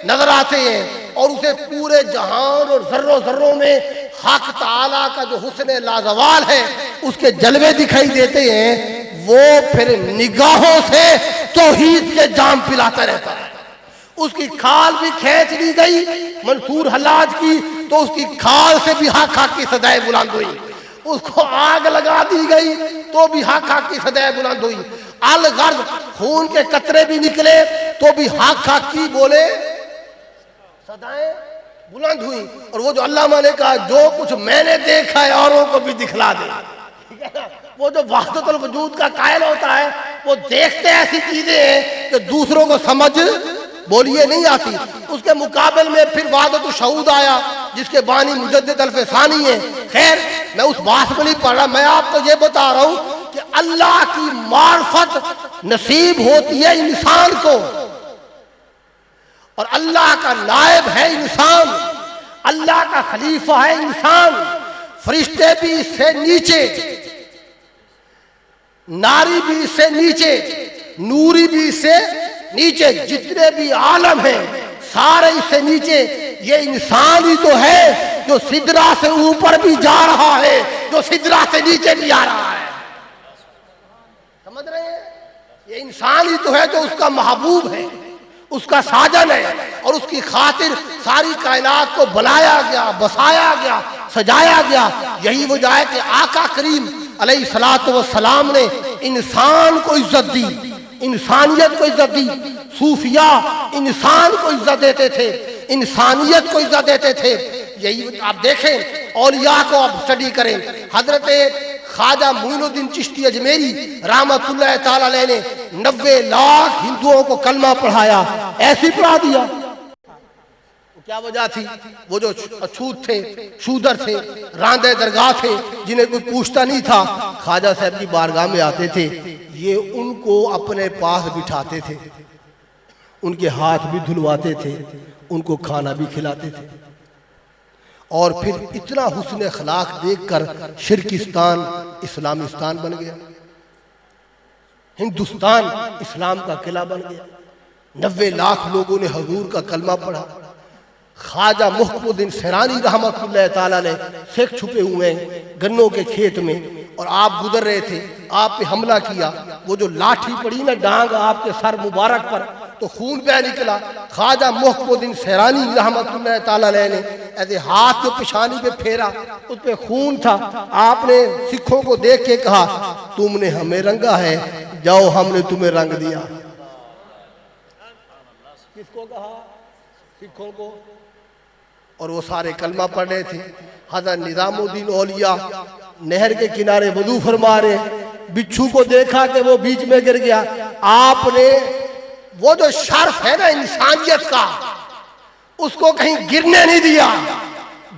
نظر آتے ہیں، اور اسے پورے جہان اور ذروں ذروں میں حق تعالیٰ کا جو حسن لازوال ہے اس کے جلوے دکھائی دیتے ہیں. وہ پھر نگاہوں سے توحید کے جام پلاتا رہتا ہے. اس کی کھال بھی کھینچ لی گئی منصور حلاج کی تو اس کی کھال سے بھی حق حق کی صدائیں بلند ہوئی. اس کو آگ لگا دی گئی تو بھی حق حق کی صدائیں بلند ہوئی. الغرض خون کے قطرے بھی نکلے تو بھی حق حق کی بولے صدائیں بلند ہوئی. اور وہ جو علامہ نے کہا جو کچھ میں نے دیکھا ہے اوروں کو بھی دکھلا دے، وہ جو وحدت الوجود کا قائل ہوتا ہے وہ دیکھتے ایسی چیزیں ہیں کہ دوسروں کو سمجھ بولیے نہیں آتی. اس کے مقابل میں پھر وحدت الشہود آیا جس کے بانی مجدد الفسانی ہیں. خیر میں اس بات میں نہیں پڑھ رہا، میں آپ کو یہ بتا رہا ہوں کہ اللہ کی معرفت نصیب ہوتی ہے انسان کو، اور اللہ کا نائب ہے انسان، اللہ کا خلیفہ ہے انسان. فرشتے بھی اس سے نیچے، ناری بھی اس سے نیچے، نوری بھی اس سے نیچے، جتنے بھی عالم ہیں سارے اس سے نیچے. یہ انسان ہی تو ہے جو سدرا سے اوپر بھی جا رہا ہے، جو سدرا سے نیچے بھی آ رہا ہے. سمجھ رہے ہیں؟ یہ انسان ہی تو ہے جو اس کا محبوب ہے، اس کا ساجن ہے، اور اس کی خاطر ساری کائنات کو بنایا گیا، بسایا گیا، سجایا گیا. یہی وجہ ہے کہ آقا کریم علیہ الصلوۃ والسلام نے انسان کو عزت دی، انسانیت کو عزت دی. صوفیاء انسان کو عزت دیتے تھے، انسانیت کو عزت دیتے تھے. یہی آپ دیکھیں اولیاء کو آپ سٹڈی کریں. حضرت خواجہ معین الدین چشتی اجمیری رحمۃ اللہ تعالی علیہ نے 90 لاکھ ہندوؤں کو کلمہ پڑھایا. ایسی پڑھا دیا. کیا وجہ تھی؟ وہ جو اچھوت تھے، شودر تھے، راندے درگاہ تھے، جنہیں کوئی پوچھتا نہیں تھا، خواجہ صاحب کی بارگاہ میں آتے تھے، یہ ان کو اپنے پاس بٹھاتے تھے، ان کے ہاتھ بھی دھلواتے تھے، ان کو کھانا بھی کھلاتے تھے، اور پھر اتنا حسن اخلاق دیکھ کر شرکستان اسلامستان بن گیا، ہندوستان اسلام کا قلعہ بن گیا، 90 لاکھ لوگوں نے حضور کا کلمہ پڑھا۔ خواجہ محب الدین سیرانی رحمۃ اللہ تعالیٰ نے سکھ چھپے ہوئے ہیں گنوں کے کھیت میں، اور آپ گزر رہے تھے، آپ پہ حملہ کیا، وہ جو لاٹھی پڑی نا ڈانگ آپ کے سر مبارک پر تو خون بہ نکلا۔ خواجہ محب الدین سیرانی رحمۃ اللہ تعالیٰ نے ایسے ہاتھ جو پیشانی پہ پھیرا، اس پہ خون تھا، آپ نے سکھوں کو دیکھ کے کہا تم نے ہمیں رنگا ہے، جاؤ ہم نے تمہیں رنگ دیا۔ کس کو کہا؟ سکھوں کو۔ اور وہ سارے کلمہ پڑھ رہے تھے۔ حضرت نظام الدین اولیاء نہر کے کنارے وضو فرما رہے، بچھو کو دیکھا کہ وہ بیچ میں گر گیا، آپ نے وہ جو شرف ہے نا انسانیت کا، اس کو کہیں گرنے نہیں دیا۔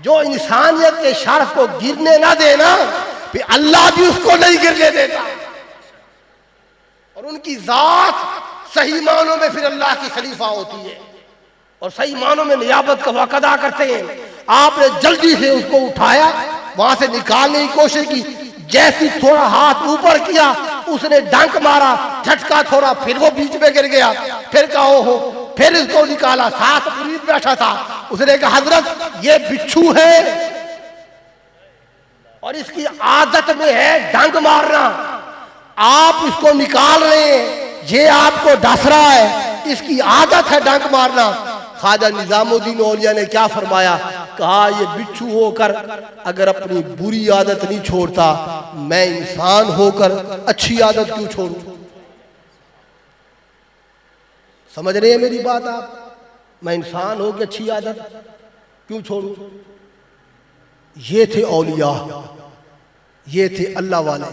جو انسانیت کے شرف کو گرنے نہ دینا، پھر اللہ بھی اس کو نہیں گرنے دیتا، اور ان کی ذات صحیح معنوں میں پھر اللہ کی خلیفہ ہوتی ہے، اور صحیح معنوں میں نیابت کا وقت ادا کرتے ہیں۔ آپ نے جلدی سے اس کو اٹھایا، وہاں سے نکالنے کی کوشش کی، جیسی تھوڑا ہاتھ اوپر کیا اس نے ڈنک مارا، جھٹکا تھوڑا، پھر وہ بیچ میں گر گیا، پھر کہا ہو، پھر اس کو نکالا، ساتھ مرید بیٹھا تھا، اس نے کہا حضرت یہ بچھو ہے اور اس کی عادت میں ہے ڈنک مارنا، آپ اس کو نکال رہے ہیں، یہ آپ کو ڈس رہا ہے، اس کی عادت ہے ڈنک مارنا۔ خواجہ نظام الدین اولیاء نے کیا فرمایا؟ کہا یہ بچھو ہو کر اگر اپنی بری عادت نہیں چھوڑتا، میں انسان ہو کر اچھی عادت کیوں چھوڑوں؟ سمجھ رہے ہیں میری بات آپ؟ میں انسان ہو کے اچھی عادت کیوں چھوڑوں؟ یہ تھے اولیاء، یہ تھے اللہ والے۔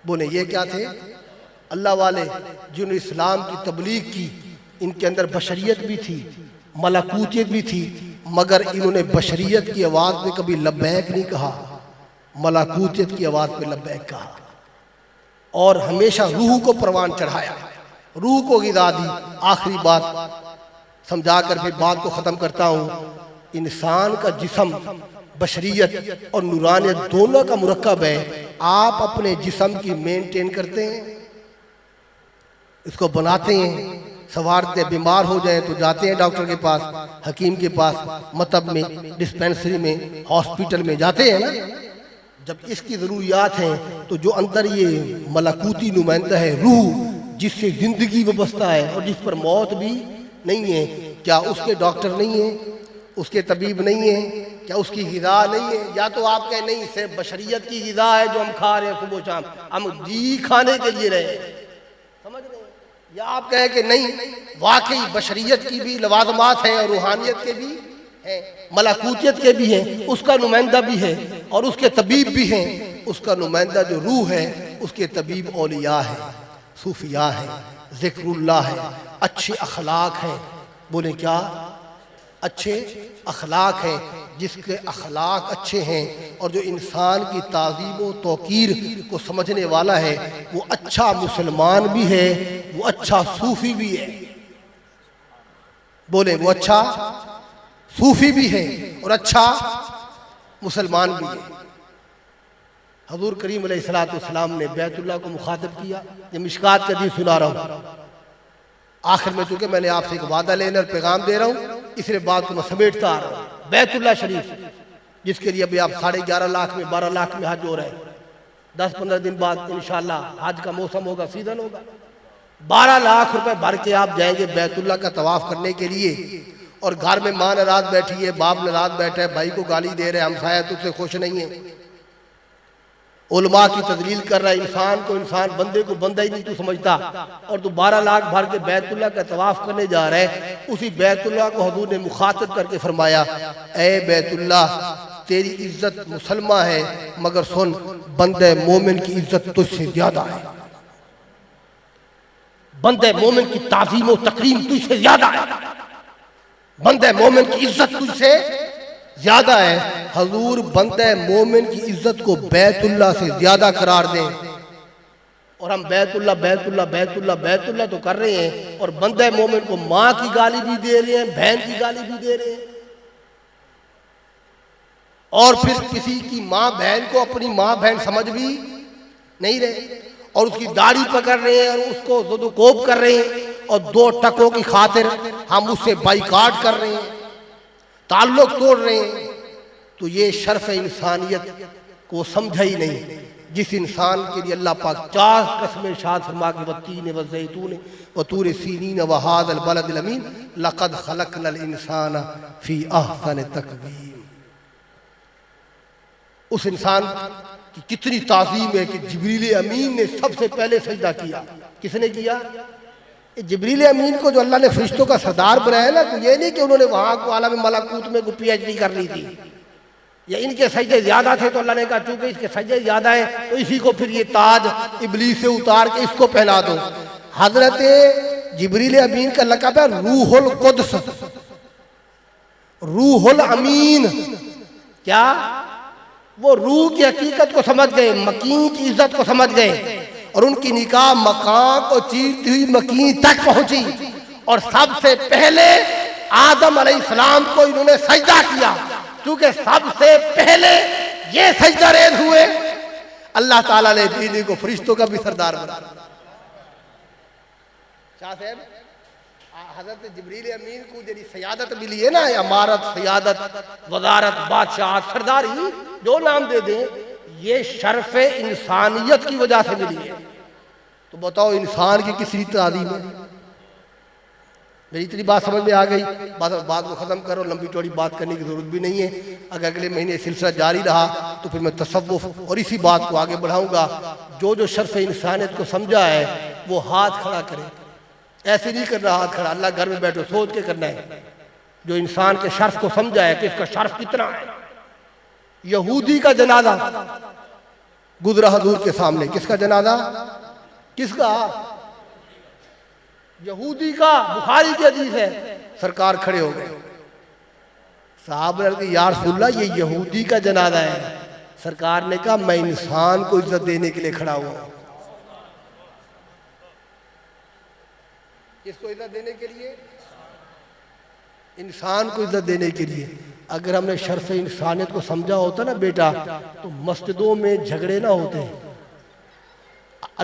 بولے یہ کیا تھے؟ اللہ والے، جنہوں نے اسلام کی تبلیغ کی۔ ان کے اندر بشریت بھی تھی، ملکوتیت بھی تھی، مگر انہوں نے بشریت کی آواز میں کبھی لبیک نہیں کہا، ملکوتیت کی آواز میں لبیک کہا، اور ہمیشہ روح کو پروان چڑھایا، روح کو غذا دی۔ آخری بات سمجھا کر پھر بات کو ختم کرتا ہوں۔ انسان کا جسم بشریت اور نورانیت دونوں کا مرکب ہے۔ آپ اپنے جسم کی مینٹین کرتے ہیں، اس کو بناتے ہیں، سنوارتے ہیں، بیمار ہو جائیں تو جاتے ہیں ڈاکٹر کے پاس، حکیم کے پاس، مطب میں، ڈسپینسری میں، ہاسپیٹل میں جاتے ہیں نا۔ جب اس کی ضروریات ہیں تو جو اندر یہ ملکوتی نمائندہ ہے، روح، جس سے زندگی وابستہ ہے اور جس پر موت بھی نہیں ہے، کیا اس کے ڈاکٹر نہیں ہیں، اس کے طبیب نہیں ہیں؟ کیا اس کی غذا نہیں ہے؟ یا تو آپ کہیں نہیں، صرف بشریت کی غذا ہے جو ہم کھا رہے ہیں صبح و شام، ہم جی کھانے کے لیے رہے ہیں، سمجھ رہے ہیں؟ یا آپ کہیں کہ نہیں، واقعی بشریت کی بھی لوازمات ہیں اور روحانیت کے بھی ہیں، ملکوتیت کے بھی ہیں، اس کا نمائندہ بھی ہے اور اس کے طبیب بھی ہیں۔ اس کا نمائندہ جو روح ہے، اس کے طبیب اولیاء ہے، صوفیاء ہے، ذکر اللہ ہے، اچھے اخلاق ہیں۔ بولیں کیا؟ اچھے اخلاق ہیں۔ جس کے اخلاق اچھے ہیں اور جو انسان کی تعظیم و توقیر کو سمجھنے والا ہے، وہ اچھا مسلمان بھی ہے، وہ اچھا صوفی بھی ہے۔ بولیں وہ اچھا صوفی بھی ہے اور اچھا مسلمان بھی ہے۔ حضور کریم علیہ السلام نے بیت اللہ کو مخاطب کیا، یہ مشکات کا حدیث سنا رہا ہوں۔ آخر میں چونکہ میں نے آپ سے ایک وعدہ لینا اور پیغام دے رہا ہوں، اس لیے بات کو میں سمیٹتا آ رہا ہوں۔ بیت اللہ شریف، جس کے لیے ابھی آپ 11.5 لاکھ میں 12 لاکھ میں حج ہو رہے ہیں، 10-15 دن بعد انشاءاللہ حج کا موسم ہوگا، سیزن ہوگا، 12 لاکھ روپے بھر کے آپ جائیں گے بیت اللہ کا طواف کرنے کے لیے، اور گھر میں ماں ناراض بیٹھی ہے، باپ ناراض بیٹھا ہے، بھائی کو گالی دے رہے ہیں، ہمسایہ تجھ سے خوش نہیں ہے، علماء کی تذلیل کر رہا ہے، انسان کو انسان، بندے کو بندہ ہی نہیں تو سمجھتا، اور تو 12 لاکھ بھر کے بیت اللہ کا طواف کرنے جا رہے ہیں۔ اسی بیت اللہ کو حضور نے مخاطب کر کے فرمایا، اے بیت اللہ، تیری عزت مسلمہ ہے، مگر سن، بندہ مومن کی عزت تجھ سے زیادہ ہے، بندہ مومن کی تعظیم و تکریم تجھ سے زیادہ ہے۔ بندہ مومن کی عزت تجھ سے زیادہ ہے. حضور بندہ مومن کی عزت کو بیت اللہ سے زیادہ قرار دیں، اور ہم بیت اللہ بیت اللہ بیت اللہ بیت اللہ تو کر رہے ہیں، اور بندہ مومن کو ماں کی گالی بھی دے رہے ہیں، بہن کی گالی بھی دے رہے ہیں، اور پھر کسی کی ماں بہن کو اپنی ماں بہن سمجھ بھی نہیں رہے، اور اس کی داڑھی پکڑ رہے ہیں اور اس کو زد و کوب کر رہے ہیں، اور 2 ٹکوں کی خاطر ہم اس سے بائیکاٹ کر رہے ہیں، تعلق توڑ رہے ہیں. تو یہ شرف انسانیت کو سمجھا ہی نہیں، جس انسان کے لیے اللہ پاک 4 قسمیں ارشاد فرما کے والتین والزیتون وطور سینین وہذا البلد الامین لقد خلقنا الانسان فی احسن تقویم. اس انسان کی کتنی تعظیم ہے کہ جبریل امین نے سب سے پہلے سجدہ کیا. کس نے کیا؟ جبریل امین کو جو اللہ نے فرشتوں کا سردار بنایا نا، تو یہ نہیں کہ انہوں نے وہاں کو عالم ملکوت میں کوئی PhD کر لی تھی، یا ان کے سجدے زیادہ تھے تو اللہ نے کہا چونکہ اس کے سجدے زیادہ ہیں تو اسی کو پھر یہ تاج ابلیس سے اتار کے اس کو پہنا دو. حضرت جبریل امین کا لقب ہے روح القدس، روح الامین. کیا؟ وہ روح کی حقیقت کو سمجھ گئے، مکین کی عزت کو سمجھ گئے، اور ان کی نکاح مقام کو چیرتی ہوئی مکین تک پہنچی، اور سب سے پہلے آدم علیہ السلام کو انہوں نے سجدہ کیا، کیونکہ سب سے پہلے یہ سجدہ ریز ہوئے. اللہ تعالیٰ نے دینی کو فرشتوں کا بھی سردار بنا. شاہ صاحب حضرت جبریل امین کو جنہی سیادت ملی ہے نا، امارت، سیادت، وزارت، بادشاہت، سرداری، جو نام دے دیں، یہ شرف انسانیت کی وجہ سے ملی ہے. تو بتاؤ انسان کی کس طرح تعظیم ہے؟ میری اتنی بات سمجھ میں آ گئی. بات کو ختم کرو، لمبی چوڑی بات کرنے کی ضرورت بھی نہیں ہے. اگر اگلے مہینے سلسلہ جاری رہا تو پھر میں تصوف اور اسی بات کو آگے بڑھاؤں گا. جو شرف انسانیت کو سمجھا ہے وہ ہاتھ کھڑا کرے. ایسے نہیں کرنا ہاتھ کھڑا، اللہ گھر میں بیٹھو سوچ کے کرنا ہے. جو انسان کے شرف کو سمجھا ہے کہ اس کا شرف کتنا ہے. یہودی کا جنازہ گزرا حضور کے سامنے. کس کا جنازہ؟ کس کا؟ یہودی کا. بخاری کی حدیث ہے. سرکار کھڑے ہو گئے. صحابہ نے کہا یا رسول اللہ یہ یہودی کا جنازہ ہے. سرکار نے کہا میں انسان کو عزت دینے کے لیے کھڑا ہوا ہوں. کس کو عزت دینے کے لیے؟ انسان کو عزت دینے کے لیے. اگر ہم نے شرف انسانیت کو سمجھا ہوتا نا بیٹا تو مسجدوں میں جھگڑے نہ ہوتے.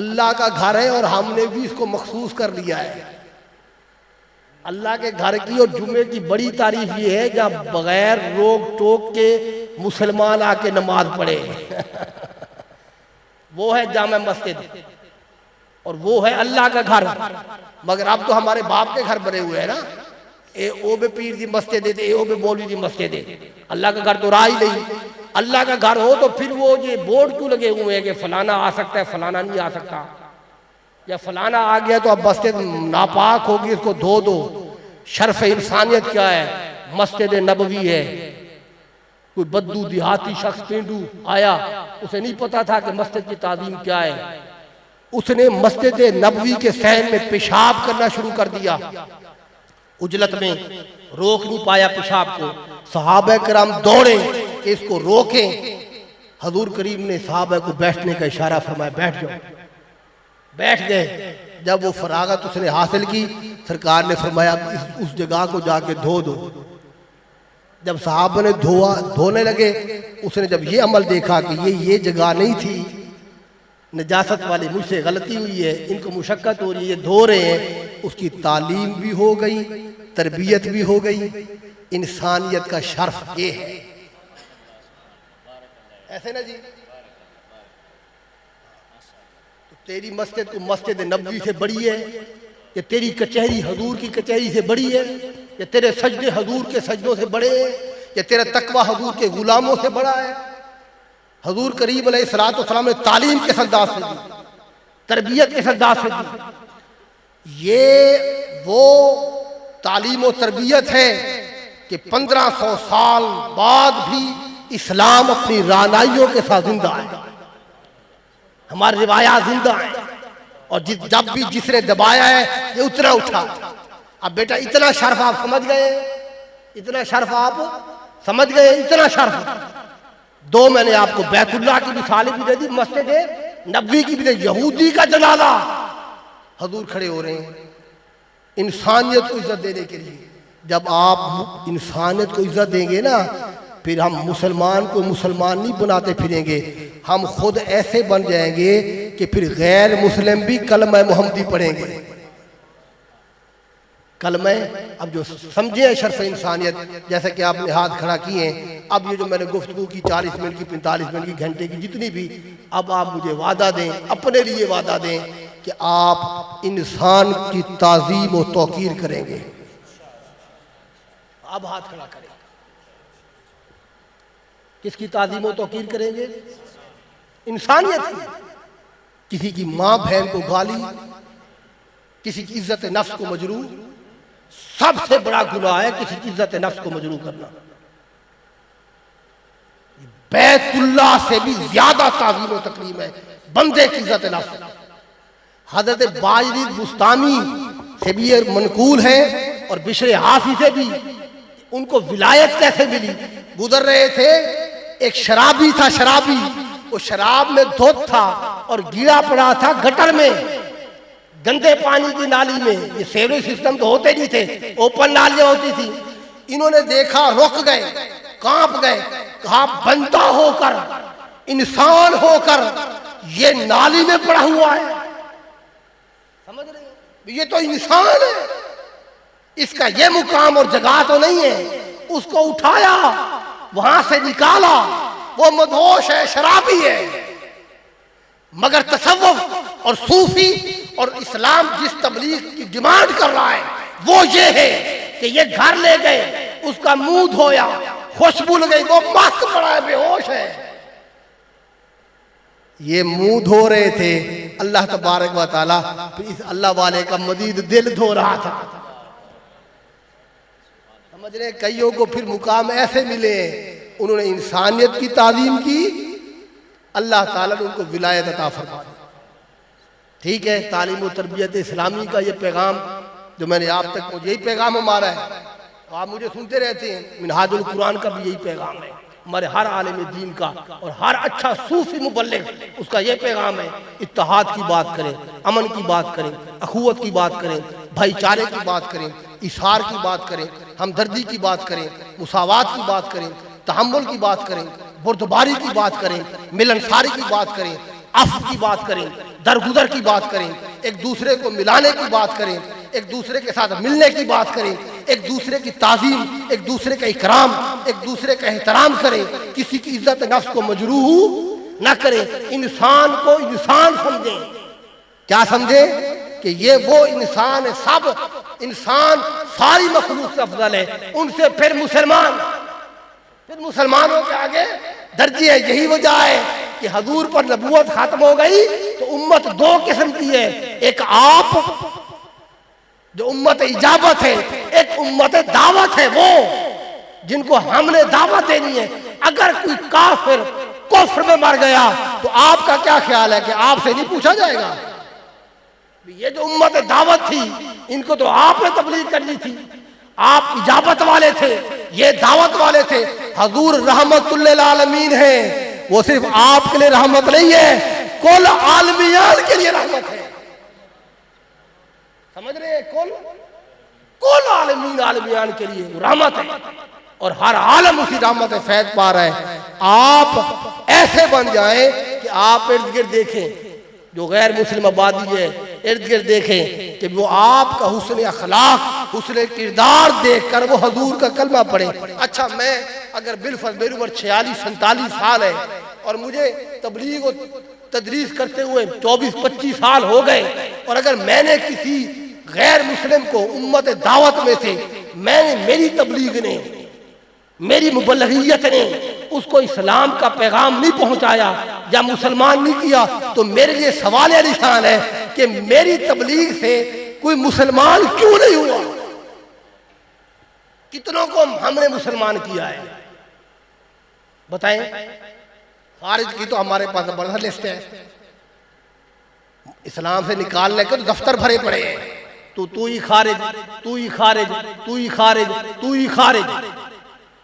اللہ کا گھر ہے اور ہم نے بھی اس کو مخصوص کر لیا ہے. اللہ کے گھر کی اور جمعے کی بڑی تعریف یہ ہے جہاں بغیر روک ٹوک کے مسلمان آ کے نماز پڑھے. وہ ہے جامع مسجد اور وہ ہے اللہ کا گھر. مگر اب تو ہمارے باپ کے گھر بنے ہوئے ہیں نا. اے او بے پیر دی مسجد دے، اے او بے مولوی دی مسجد دے. اللہ کا گھر تو رہا ہی نہیں. اللہ کا گھر ہو تو پھر وہ یہ بورڈ کیوں لگے ہوئے ہیں کہ فلانا آ سکتا ہے فلانا نہیں آ سکتا، یا فلانا آ گیا تو اب مسجد ناپاک ہوگی اس کو دھو دو. شرف انسانیت کیا ہے؟ مسجد نبوی ہے. کوئی بدو دیہاتی شخص پینڈو آیا، اسے نہیں پتا تھا کہ مسجد کی تعظیم کیا ہے. اس نے مسجد نبوی کے صحن میں پیشاب کرنا شروع کر دیا. اجلت میں روک نہیں پایا پیشاب کو. صحابہ کرام دوڑے کہ اس کو روکیں. حضور کریم نے صحابہ کو بیٹھنے کا اشارہ فرمایا، بیٹھ جاؤ. بیٹھ گئے. جب وہ فراغت اس نے حاصل کی سرکار نے فرمایا اس جگہ کو جا کے دھو دو. جب صحابہ نے دھونے لگے اس نے جب یہ عمل دیکھا کہ یہ جگہ نہیں تھی نجاست والی، مجھ سے غلطی ہوئی ہے، ان کو مشقت ہو رہی ہے، دھو رہے ہیں. اس کی تعلیم بھی ہو گئی، تربیت بھی ہو گئی. انسانیت کا شرف یہ ہے. ایسے نا جی. تو تیری مسجد کو مسجد نبوی سے بڑی ہے، یا تیری کچہری حضور کی کچہری سے بڑی ہے، یا تیرے سجدے حضور کے سجدوں سے بڑے ہیں، یا تیرا تقوی حضور کے غلاموں سے بڑا ہے. حضور کریم علیہ السلام نے تعلیم کے انداز سے دی، تربیت کے انداز سے دی. یہ وہ تعلیم و تربیت ہے کہ 1500 سال بعد بھی اسلام اپنی رانائیوں کے ساتھ زندہ ہے. ہماری روایات زندہ ہیں، اور جب بھی جس نے دبایا ہے یہ اتنا اٹھا. اب بیٹا اتنا شرف آپ سمجھ گئے اتنا شرف آپ سمجھ گئے؟ اتنا شرف. دو میں نے آپ کو بیت اللہ کی مثال بھی دے دی، مسجد نبوی کی بھی دے دی. یہودی کا جنازہ حضور کھڑے ہو رہے ہیں انسانیت کو عزت دینے کے لیے. جب آپ انسانیت کو عزت دیں گے نا، پھر ہم مسلمان کو مسلمان نہیں بناتے پھریں گے، ہم خود ایسے بن جائیں گے کہ پھر غیر مسلم بھی کلمہ محمدی پڑھیں گے. کلمہ اب جو سمجھیں شرف انسانیت، جیسا کہ آپ نے ہاتھ کھڑا کیے ہیں. اب یہ جو میں نے گفتگو کی 40 منٹ کی 45 منٹ کی گھنٹے کی جتنی بھی، اب آپ مجھے وعدہ دیں، اپنے لیے وعدہ دیں کہ آپ انسان کی تعظیم و توقیر کریں گے. اب ہاتھ کھڑا کریں. کس کی تعظیم و توقیر کریں گے؟ انسانیت کی. کسی کی ماں بہن کو گالی، کسی کی عزت نفس کو مجروح. سب سے بڑا گناہ ہے کسی کی عزت نفس کو مجروح کرنا. بیت اللہ سے بھی زیادہ تعظیم و تکریم ہے بندے کی عزت نفس. حضرت باجرید بستامی سے بھی یہ منقول ہے اور بشر حافی سے بھی. ان کو ولایت کیسے ملی؟ گزر رہے تھے، ایک شرابی تھا، شرابی، وہ شراب میں دھوت تھا اور گرا پڑا تھا گٹر میں، گندے پانی کی نالی میں. یہ سیوریج سسٹم تو ہوتے نہیں تھے، اوپن نالیاں ہوتی تھی. انہوں نے دیکھا، رک گئے، کانپ گئے، کہا بندہ ہو کر، انسان ہو کر یہ نالی میں پڑا ہوا ہے. سمجھ رہے ہیں؟ یہ تو انسان ہے، اس کا یہ مقام اور جگہ تو نہیں ہے. اس کو اٹھایا، وہاں سے نکالا. وہ مدہوش ہے، شرابی ہے، مگر تصوف اور صوفی اور اسلام جس تبلیغ کی ڈیمانڈ کر رہا ہے وہ یہ ہے کہ یہ گھر لے گئے، اس کا منہ دھویا، خوشبو لگئی، وہ مست پڑا ہے، بے ہوش ہے. یہ منہ دھو رہے تھے، اللہ تبارک و تعالیٰ پھر اس اللہ والے کا مزید دل دھو رہا تھا. سمجھ رہے؟ کئیوں کو پھر مقام ایسے ملے، انہوں نے انسانیت کی تعظیم کی، اللہ تعالیٰ نے ان کو ولایت عطا فرما دی. ٹھیک ہے، تعلیم و تربیت اسلامی کا یہ پیغام جو میں نے آپ تک پہنچا، یہی پیغام ہمارا ہے. آپ مجھے سنتے رہتے ہیں، منہاج القرآن کا بھی یہی پیغام ہے. ہمارے ہر عالم دین کا اور ہر اچھا صوفی مبلغ اس کا یہ پیغام ہے، اتحاد کی بات کریں، امن کی بات کریں، اخوت کی بات کریں، بھائی چارے کی بات کریں، اصرار کی بات کریں، ہمدردی کی بات کریں، مساوات کی بات کریں، تحمل کی بات کریں، بردباری کی بات کریں، ملنساری کی بات کریں، عفو کی بات کریں، درگزر کی بات کریں، ایک دوسرے کو ملانے کی بات کریں، ایک دوسرے کے ساتھ ملنے کی بات کریں، ایک دوسرے کی تعظیم، ایک دوسرے کا اکرام، ایک دوسرے کا احترام کریں، کسی کی عزت نفس کو مجروح نہ کریں، انسان کو انسان سمجھیں. کیا سمجھیں؟ کہ یہ وہ انسان ہے، سب انسان ساری مخلوق سے افضل ہے. ان سے پھر مسلمانوں کے آگے درجے ہے. یہی وجہ ہے کہ حضور پر نبوت ختم ہو گئی تو امت دو قسم کی ہے، ایک آپ جو امت اجابت ہے، ایک امت دعوت ہے، وہ جن کو ہم نے دعوت دینی ہے. اگر کوئی کافر کفر میں مر گیا تو آپ کا کیا خیال ہے کہ آپ سے نہیں پوچھا جائے گا؟ یہ جو امت دعوت تھی ان کو تو آپ نے تبلیغ کرنی تھی، آپ اجابت والے تھے، یہ دعوت والے تھے. حضور رحمت للعالمین ہیں، وہ صرف آپ کے لیے رحمت نہیں ہے، کل عالمیان کے لیے رحمت ہے. سمجھ رہے ہیں؟ کل عالمیان کے لیے وہ رحمت ہے اور ہر عالم اسی رحمت ہے فیض پا رہا ہے. آپ ایسے بن جائیں کہ آپ ارد گرد دیکھیں جو غیر مسلم آبادی ہے، ارد گرد دیکھیں کہ وہ آپ کا حسن اخلاق، حسن کردار دیکھ کر وہ حضور کا کلمہ پڑھیں. اچھا، میں اگر بالفرض میری عمر 46-47 سال ہے اور مجھے تبلیغ و تدریس کرتے ہوئے 24-25 سال ہو گئے، اور اگر میں نے کسی غیر مسلم کو امت دعوت میں سے میری تبلیغ نے، میری مبلغیت نے اس کو اسلام کا پیغام نہیں پہنچایا یا مسلمان نہیں کیا، تو میرے لیے سوال نشان ہے کہ میری تبلیغ سے کوئی مسلمان کیوں نہیں ہوا؟ کتنوں کو ہم نے مسلمان کیا ہے بتائیں؟ خارج کی تو ہمارے پاس زبردست لسٹ ہے، اسلام سے نکالنے کے تو دفتر بھرے پڑے ہیں. تو ہی خارج، تو ہی خارج، تو ہی خارج، تو ہی خارج.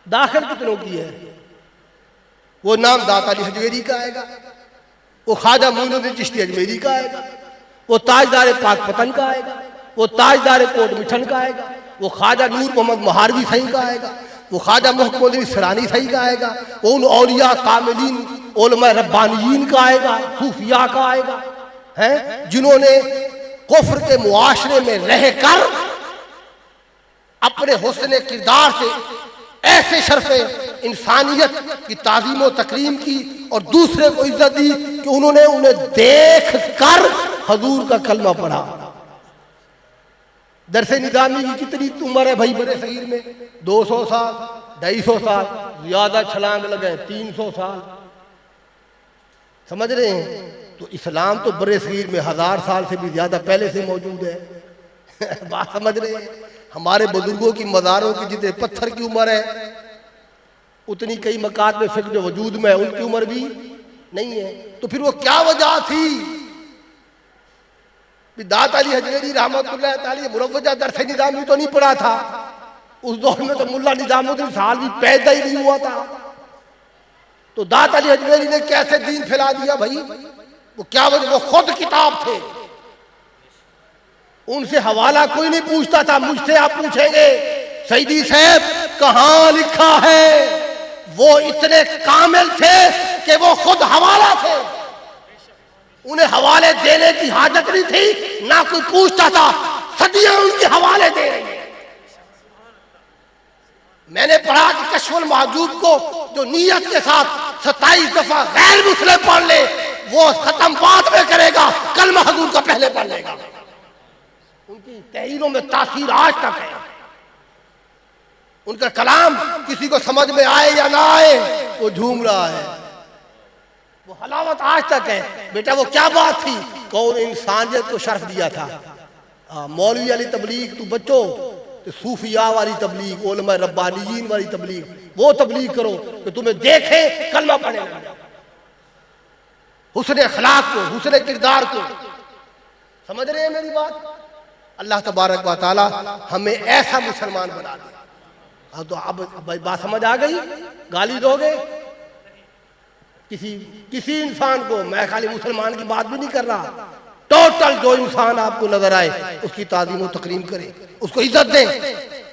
داخل کتنوں کی ہے؟ وہ نام داتا علی حجویری کا آئے گا، وہ خواجہ معین الدین چشتی اجمیری کا آئے گا، وہ تاجدار پاک پتن کا آئے گا، وہ تاجدار کوٹ مٹھن کا آئے گا، وہ خواجہ نور محمد مہاروی صحیح کا آئے گا، وہ خواجہ محمد الدین سرانی صحیح کا آئے گا، وہ ان اولیاء کاملین علماء ربانیین کا آئے گا، صوفیاء کا آئے گا، جنہوں نے کفر کے معاشرے میں رہ کر اپنے حسن کردار سے ایسے شرف انسانیت کی تعظیم و تکریم کی اور دوسرے کو عزت دی کہ انہوں نے انہیں دیکھ کر حضور کا کلمہ پڑھا. درس نظامی کی کتنی عمر ہے بھائی برے صغیر میں؟ 200 سال، 250 سال، زیادہ چھلانگ لگے 300 سال. سمجھ رہے ہیں؟ تو اسلام تو برے صغیر میں 1000 سال سے بھی زیادہ پہلے سے موجود ہے. بات سمجھ رہے ہیں؟ ہمارے بزرگوں کی مزاروں کی جتنے پتھر کی عمر ہے اتنی کئی مکاتب فقہ جو وجود میں ان کی عمر بھی نہیں ہے. تو پھر وہ کیا وجہ تھی؟ داتا علی حجویری رحمۃ اللہ تعالی مروجہ درس نظامی تو نہیں پڑھا تھا. اس دور میں تو ملا نظام الدین سال بھی پیدا ہی نہیں ہوا تھا. تو داتا علی حجویری نے کیسے دین پھیلا دیا بھائی؟ وہ کیا وجہ؟ وہ خود کتاب تھے، ان سے حوالہ کوئی نہیں پوچھتا تھا. مجھ سے آپ پوچھیں گے سیدی صاحب کہاں لکھا ہے؟ وہ اتنے کامل تھے کہ وہ خود حوالہ تھے، انہیں حوالے دینے کی حاجت نہیں تھی، نہ کوئی پوچھتا تھا. صدیاں ان کے حوالے دے رہی ہیں. میں نے پڑھا کہ کشف المحجوب کو جو نیت کے ساتھ 27 دفعہ غیر مسلم پڑھ لے وہ ختم بعد میں کرے گا، کلمہ حضور کا پہلے پڑھ لے گا. ان کی تحریروں میں تاثیر آج تک ہے. ان کا کلام کسی کو سمجھ میں آئے یا نہ آئے وہ جھوم رہا ہے. وہ حلاوت آج تک ہے. بیٹا وہ کیا بات تھی؟ کون انسانیت کو شرف دیا تھا. مولوی والی تبلیغ تو بچو، تو صوفیاء والی تبلیغ، علماء ربانیین والی تبلیغ، وہ تبلیغ کرو کہ تمہیں دیکھے کلمہ پڑھے. حسن اخلاق کو، حسن کردار کو. سمجھ رہے ہیں میری بات؟ اللہ تبارک و تعالی ہمیں ایسا مسلمان بنا دے. اب تو اب بات سمجھ آ گئی؟ گالی دو گے کسی انسان کو؟ میں خالی مسلمان کی بات بھی نہیں کر رہا، ٹوٹل جو انسان آپ کو نظر آئے اس کی تعظیم و تکریم کرے، اس کو عزت دیں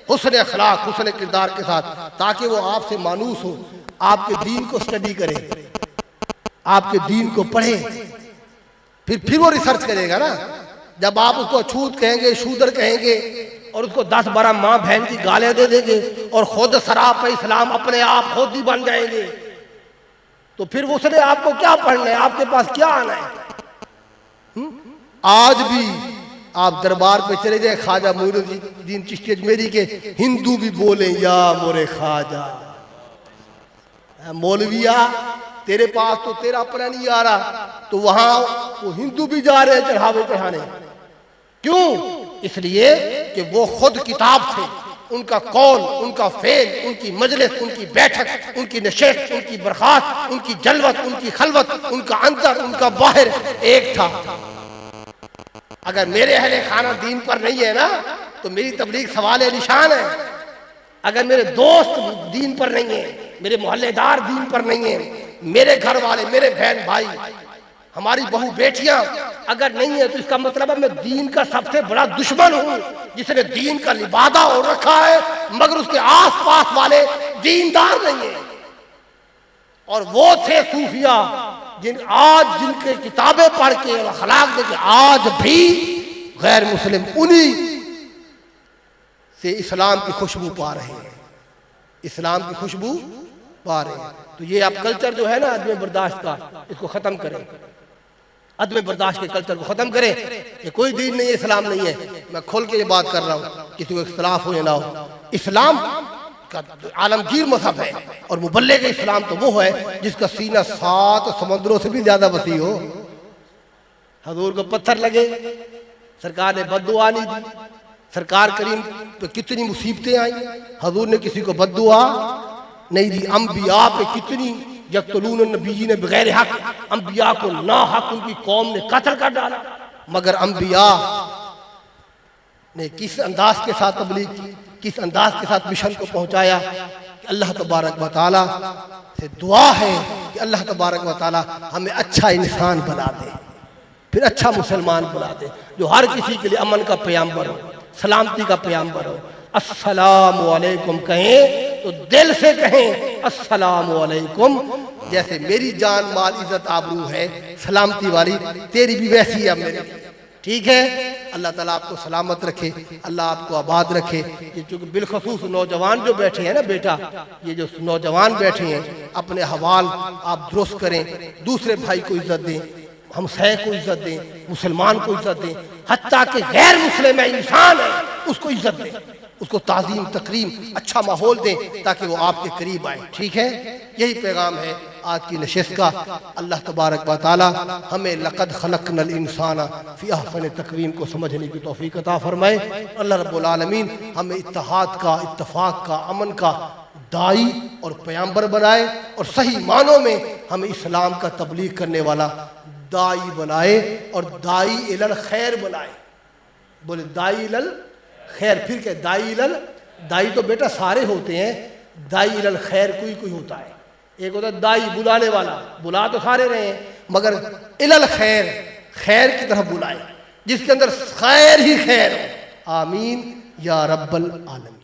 حسن اخلاق، حسن کردار کے ساتھ، تاکہ وہ آپ سے مانوس ہو، آپ کے دین کو سٹڈی کرے، آپ کے دین کو پڑھے. پھر وہ ریسرچ کرے گا نا. جب آپ اس کو چھوت کہیں گے، شودر کہیں گے اور اس کو 10-12 ماں بہن کی گالیں دے دیں گے اور خود سراپا اسلام اپنے آپ خود ہی بن جائیں گے، تو پھر اس نے آپ کو کیا پڑھنا ہے؟ آپ کے پاس کیا آنا ہے؟ آج بھی آپ دربار پہ چلے جائیں خواجہ معین الدین چشتی اجمیری کے، ہندو بھی بولیں یا مورے خواجہ. مولویہ تیرے پاس تو تیرا اپنا نہیں آ رہا، تو وہاں وہ ہندو بھی جا رہے ہیں چڑھاوے چڑھانے. کیوں؟ اس لیے کہ وہ خود کتاب تھے. ان کا قول، ان کا فعل، ان کی مجلس، ان کی بیٹھک، ان کی نشست، ان کی برخاست، ان کی جلوت، ان کی خلوت، ان کا اندر، ان کا باہر ایک تھا. اگر میرے اہل خانہ دین پر نہیں ہے نا تو میری تبلیغ سوال نشان ہے. اگر میرے دوست دین پر نہیں ہیں، میرے محلے دار دین پر نہیں ہیں، میرے گھر والے، میرے بہن بھائی، ہماری بہو بیٹیاں اگر نہیں ہیں، تو اس کا مطلب ہے میں دین کا سب سے بڑا دشمن ہوں، جس نے دین کا لبادہ اور رکھا ہے مگر اس کے آس پاس والے دیندار نہیں ہیں. اور وہ تھے صوفیاء جن کے کتابیں پڑھ کے اور اخلاق دے کے آج بھی غیر مسلم انہی سے اسلام کی خوشبو پا رہے ہیں، اسلام کی خوشبو پا رہے ہیں. تو یہ اب کلچر جو ہے نا عدم برداشت کا، اس کو ختم کریں. عدم برداشت کے کلچر کو ختم کریں. یہ کوئی دین نہیں ہے، اسلام نہیں ہے. میں کھول کے یہ بات کر رہا ہوں، کسی کو اختلاف ہو یا نہ ہو. اسلام کا عالمگیر مذہب ہے، اور مبلغ اسلام تو وہ ہے جس کا سینہ 7 سمندروں سے بھی زیادہ وسیع ہو. حضور کو پتھر لگے، سرکار نے بد دعا نہیں دی. سرکار کریم پہ کتنی مصیبتیں آئیں، حضور نے کسی کو بد دعا نہیں دی. انبیاء پہ کتنی یقتلون النبیین بغیر حق، انبیاء کو نا حق ان کی قوم نے قتل کر ڈالا، مگر انبیاء نے کس انداز کے ساتھ تبلیغ کی، کس انداز کے ساتھ مشن کو پہنچایا، کہ اللہ تبارک و تعالیٰ سے دعا ہے کہ اللہ تبارک و تعالیٰ ہمیں اچھا انسان بنا دے، پھر اچھا مسلمان بنا دے، جو ہر کسی کے لیے امن کا پیغامبر ہو، سلامتی کا پیغامبر ہو۔ السلام علیکم کہیں تو دل سے کہیں السلام علیکم، جیسے میری جان مال عزت آبرو ہے سلامتی والی، تیری بھی ویسی ہے میری، ٹھیک ہے؟ اللہ تعالیٰ آپ کو سلامت رکھے، اللہ آپ کو آباد رکھے۔ یہ چونکہ بالخصوص نوجوان جو بیٹھے ہیں نا بیٹا، یہ جو نوجوان بیٹھے ہیں، اپنے حوال آپ درست کریں، دوسرے بھائی کو عزت دیں، ہمسائے کو عزت دیں، مسلمان کو عزت دیں، حتیٰ کہ غیر مسلم انسان ہے اس کو عزت دیں، اس کو تعظیم تکریم اچھا ماحول دیں تاکہ وہ آپ کے قریب آئے، ٹھیک ہے؟ یہی پیغام ہے آج کی نشست کا۔ اللہ تبارک و تعالی ہمیں لقد خلقنا الانسان فی احسن تقویم کو سمجھنے کی توفیق عطا فرمائے۔ اللہ رب العالمین ہمیں اتحاد کا، اتفاق کا، امن کا داعی اور پیغمبر بنائے، اور صحیح معنوں میں ہمیں اسلام کا تبلیغ کرنے والا داعی بنائے، اور داعی الی الخیر بنائے۔ بولے داعی الی الخیر، پھر کہ داعی تو بیٹا سارے ہوتے ہیں، داعی الی الخیر کوئی ہوتا ہے۔ ایک ہوتا ہے داعی بلانے والا، بلا تو سارے رہے ہیں مگر الی الخیر، خیر کی طرف بلائے، جس کے اندر خیر ہی خیر ہو۔ آمین یا رب العالمین۔